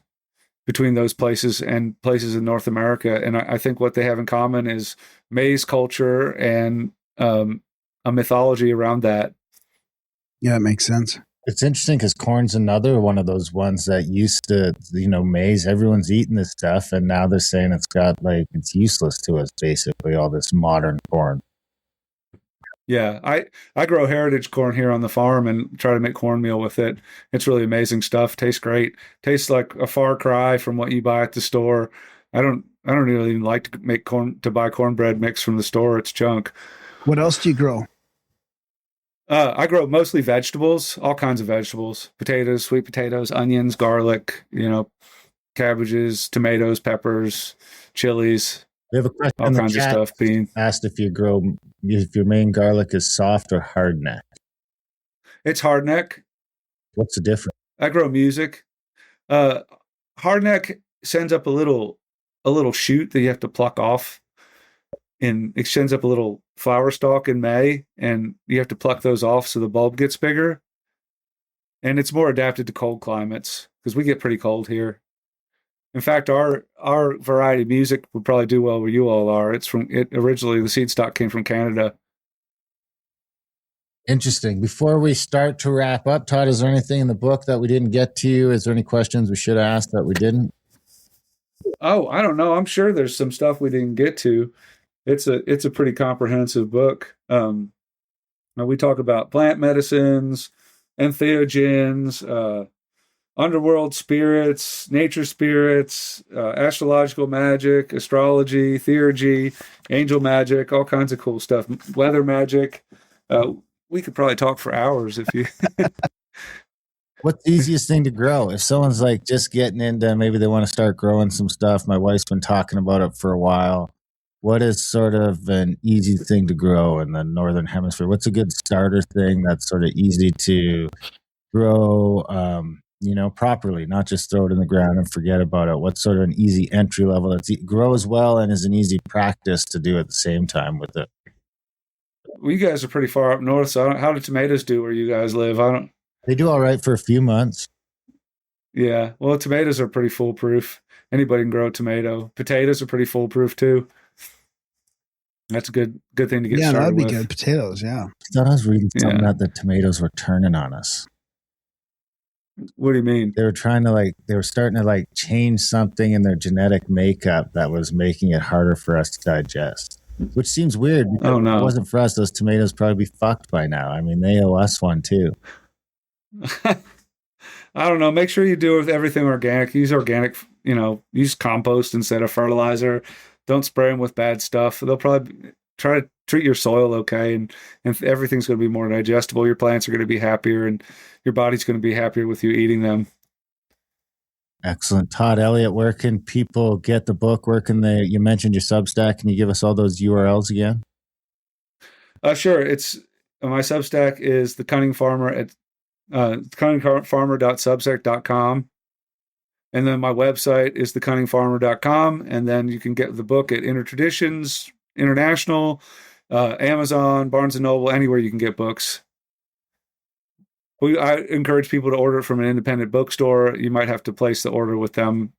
[SPEAKER 4] between those places and places in North America. And I think what they have in common is maize culture and a mythology around that.
[SPEAKER 6] Yeah, it makes sense.
[SPEAKER 5] It's interesting because corn's another one of those ones that used to, maize, everyone's eating this stuff, and now they're saying it's useless to us, basically, all this modern corn.
[SPEAKER 4] Yeah, I grow heritage corn here on the farm and try to make cornmeal with it. It's really amazing stuff. Tastes great. Tastes like a far cry from what you buy at the store. I don't really like to buy cornbread mix from the store. It's junk.
[SPEAKER 6] What else do you grow?
[SPEAKER 4] I grow mostly vegetables, all kinds of vegetables: potatoes, sweet potatoes, onions, garlic, cabbages, tomatoes, peppers, chilies,
[SPEAKER 5] We have a question
[SPEAKER 4] all
[SPEAKER 5] in the
[SPEAKER 4] kinds of
[SPEAKER 5] chat.
[SPEAKER 4] stuff. Bean.
[SPEAKER 5] Asked if your main garlic is soft or hard neck.
[SPEAKER 4] It's hardneck.
[SPEAKER 5] What's the difference?
[SPEAKER 4] I grow music. Hardneck sends up a little shoot that you have to pluck off, and it sends up a little flower stalk in May, and you have to pluck those off so the bulb gets bigger. And it's more adapted to cold climates because we get pretty cold here. In fact, our variety of music would probably do well where you all are. Originally the seed stock came from Canada.
[SPEAKER 5] Interesting. Before we start to wrap up, Todd, is there anything in the book that we didn't get to? Is there any questions we should have asked that we didn't?
[SPEAKER 4] Oh, I don't know. I'm sure there's some stuff we didn't get to. It's a pretty comprehensive book. We talk about plant medicines, entheogens, underworld spirits, nature spirits, astrological magic, astrology, theurgy, angel magic, all kinds of cool stuff. Weather magic. We could probably talk for hours if you.
[SPEAKER 5] What's the easiest thing to grow? If someone's like just getting into, maybe they want to start growing some stuff. My wife's been talking about it for a while. What is sort of an easy thing to grow in the Northern Hemisphere? What's a good starter thing that's sort of easy to grow, properly, not just throw it in the ground and forget about it? What's sort of an easy entry level that grows well and is an easy practice to do at the same time with it?
[SPEAKER 4] Well, you guys are pretty far up north, so how do tomatoes do where you guys live?
[SPEAKER 5] They do all right for a few months.
[SPEAKER 4] Yeah, well, tomatoes are pretty foolproof. Anybody can grow a tomato. Potatoes are pretty foolproof too. That's a good thing to get started
[SPEAKER 6] that'd be
[SPEAKER 4] with.
[SPEAKER 6] good. Potatoes, yeah.
[SPEAKER 5] I thought I was reading something that the tomatoes were turning on us.
[SPEAKER 4] What do you mean?
[SPEAKER 5] They were starting to change something in their genetic makeup that was making it harder for us to digest. Which seems weird because if it wasn't for us, those tomatoes probably be fucked by now. I mean, they owe us one too.
[SPEAKER 4] I don't know. Make sure you do it with everything organic. Use organic, use compost instead of fertilizer. Don't spray them with bad stuff. They'll probably try to treat your soil okay, and everything's going to be more digestible. Your plants are going to be happier, and your body's going to be happier with you eating them.
[SPEAKER 5] Excellent. Todd, Elliott, where can people get the book? Where can you mentioned your Substack. Can you give us all those URLs again?
[SPEAKER 4] Sure. It's my Substack is the Cunning Farmer at cunningfarmer.substack.com. And then my website is thecunningfarmer.com. And then you can get the book at Intertraditions International, Amazon, Barnes & Noble, anywhere you can get books. I encourage people to order it from an independent bookstore. You might have to place the order with them,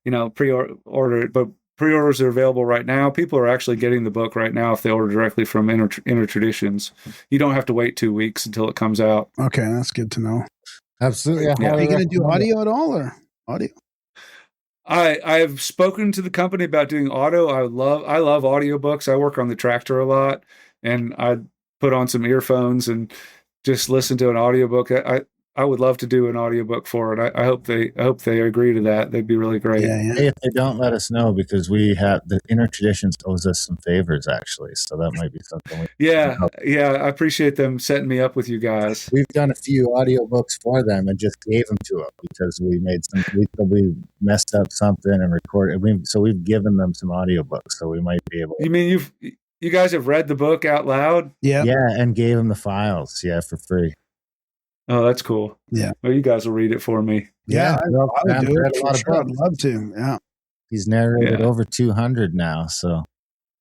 [SPEAKER 4] pre-order it. But pre-orders are available right now. People are actually getting the book right now if they order directly from Intertraditions. You don't have to wait 2 weeks until it comes out.
[SPEAKER 6] Okay, that's good to know.
[SPEAKER 5] Absolutely.
[SPEAKER 6] Are you going to do audio at all or audio?
[SPEAKER 4] I've spoken to the company about doing audio. I love audiobooks. I work on the tractor a lot, and I put on some earphones and just listen to an audiobook. I would love to do an audiobook for it. I hope they agree to that. They'd be really great.
[SPEAKER 6] Yeah.
[SPEAKER 5] Hey, if they don't, let us know, because we have the Intertraditions owes us some favors actually. So that might be something.
[SPEAKER 4] Yeah. I appreciate them setting me up with you guys.
[SPEAKER 5] We've done a few audiobooks for them and just gave them to them because we messed up something and recorded. So we've given them some audiobooks. So we might be able.
[SPEAKER 4] You mean you guys have read the book out loud?
[SPEAKER 6] Yeah.
[SPEAKER 5] Yeah, and gave them the files. Yeah, for free.
[SPEAKER 4] Oh, that's cool.
[SPEAKER 6] Yeah.
[SPEAKER 4] Well, you guys will read it for me.
[SPEAKER 6] Yeah, I would do it.
[SPEAKER 5] A lot of
[SPEAKER 6] Sure, I'd
[SPEAKER 5] books.
[SPEAKER 6] love to. Yeah.
[SPEAKER 5] He's narrated over 200 now. So.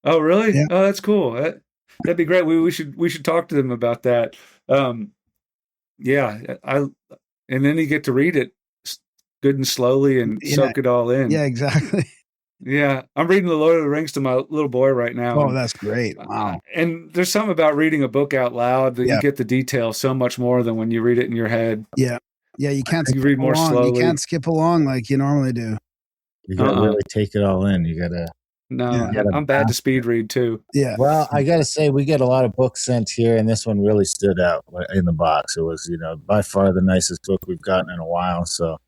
[SPEAKER 4] Oh, really?
[SPEAKER 6] Yeah.
[SPEAKER 4] Oh, that's cool. That'd be great. We should talk to them about that. Yeah, and then you get to read it good and slowly and soak it all in.
[SPEAKER 6] Yeah, exactly.
[SPEAKER 4] Yeah, I'm reading The Lord of the Rings to my little boy right now.
[SPEAKER 6] Oh,
[SPEAKER 4] and,
[SPEAKER 6] that's great. Wow.
[SPEAKER 4] and there's something about reading a book out loud that
[SPEAKER 6] Yeah.
[SPEAKER 4] you get the detail so much more than when you read it in your head.
[SPEAKER 6] Yeah. Yeah, you can't
[SPEAKER 4] You
[SPEAKER 6] skip
[SPEAKER 4] read more
[SPEAKER 6] along.
[SPEAKER 4] slowly.
[SPEAKER 6] You can't skip along like you normally do.
[SPEAKER 5] You got to
[SPEAKER 4] Uh-uh.
[SPEAKER 5] really take it all in. You got to.
[SPEAKER 4] No,
[SPEAKER 6] Yeah.
[SPEAKER 4] I'm bad to speed read too.
[SPEAKER 6] Yeah.
[SPEAKER 5] Well, I got to say, we get a lot of books sent here, and this one really stood out in the box. It was, by far the nicest book we've gotten in a while. So,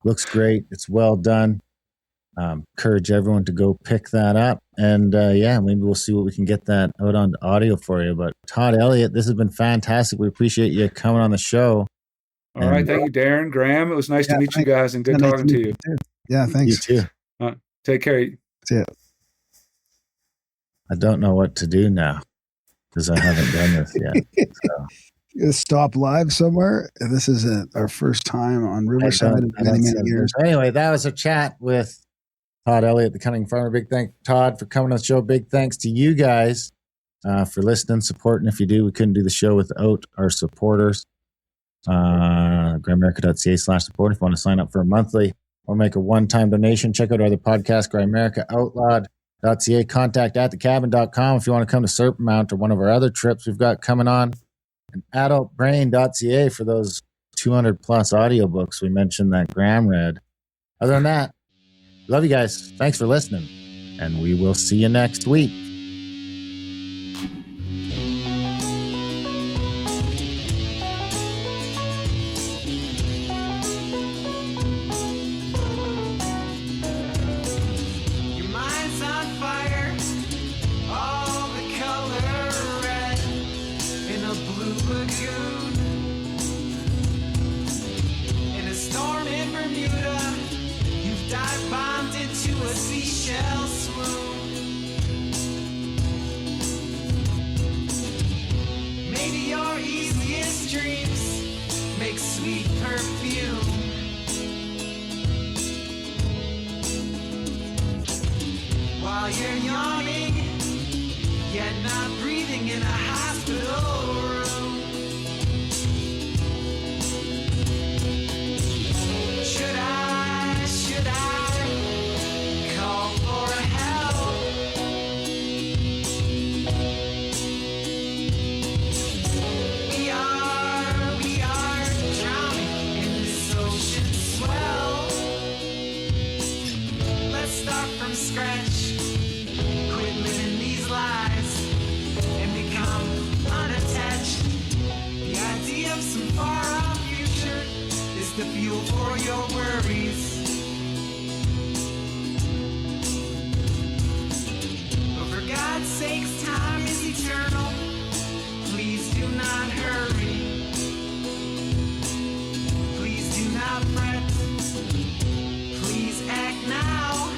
[SPEAKER 5] looks great. It's well done. Encourage everyone to go pick that up, and maybe we'll see what we can get that out on audio for you. But Todd, Elliott, this has been fantastic. We appreciate you coming on the show.
[SPEAKER 4] All right, thank you, Darren, Graham. It was nice to meet you guys and good
[SPEAKER 6] Nice
[SPEAKER 4] talking to you.
[SPEAKER 6] too. Yeah, thanks.
[SPEAKER 5] You too.
[SPEAKER 4] Take care.
[SPEAKER 6] See ya.
[SPEAKER 5] I don't know what to do now because I haven't done this yet. So.
[SPEAKER 6] Stop live somewhere. This is our first time on Riverside in many years.
[SPEAKER 5] Anyway, that was a chat with Todd Elliott, the Cunning Farmer. Big thanks, Todd, for coming on the show. Big thanks to you guys for listening, supporting. If you do, we couldn't do the show without our supporters. Grimerica.ca/support. If you want to sign up for a monthly or make a one-time donation, check out our other podcast, Grimerica Outlawed.ca. Contact at thecabin.com if you want to come to Serpent Mount or one of our other trips we've got coming on. And adultbrain.ca for those 200 plus audiobooks we mentioned that Graham read. Other than that, love you guys. Thanks for listening. And we will see you next week.
[SPEAKER 3] Your mind's on fire, all the color red in a blue lagoon. In a storm in Bermuda, you've dive bombed into a seashell swoon. Maybe your easiest dreams make sweet perfume. While you're yawning, yet not breathing in a hospital room. Should I call for help? We are drowning in this ocean swell. Let's start from scratch. Quit living these lies and become unattached. The idea of some far-off future is the fuel for your worries. But for God's sakes, time is eternal. Please do not hurry. Please do not fret. Please act now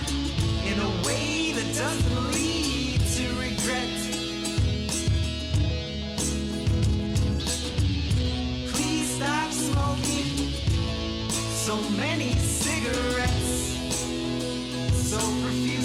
[SPEAKER 3] in a way that doesn't lead to regret. Please stop smoking so many cigarettes so profusely.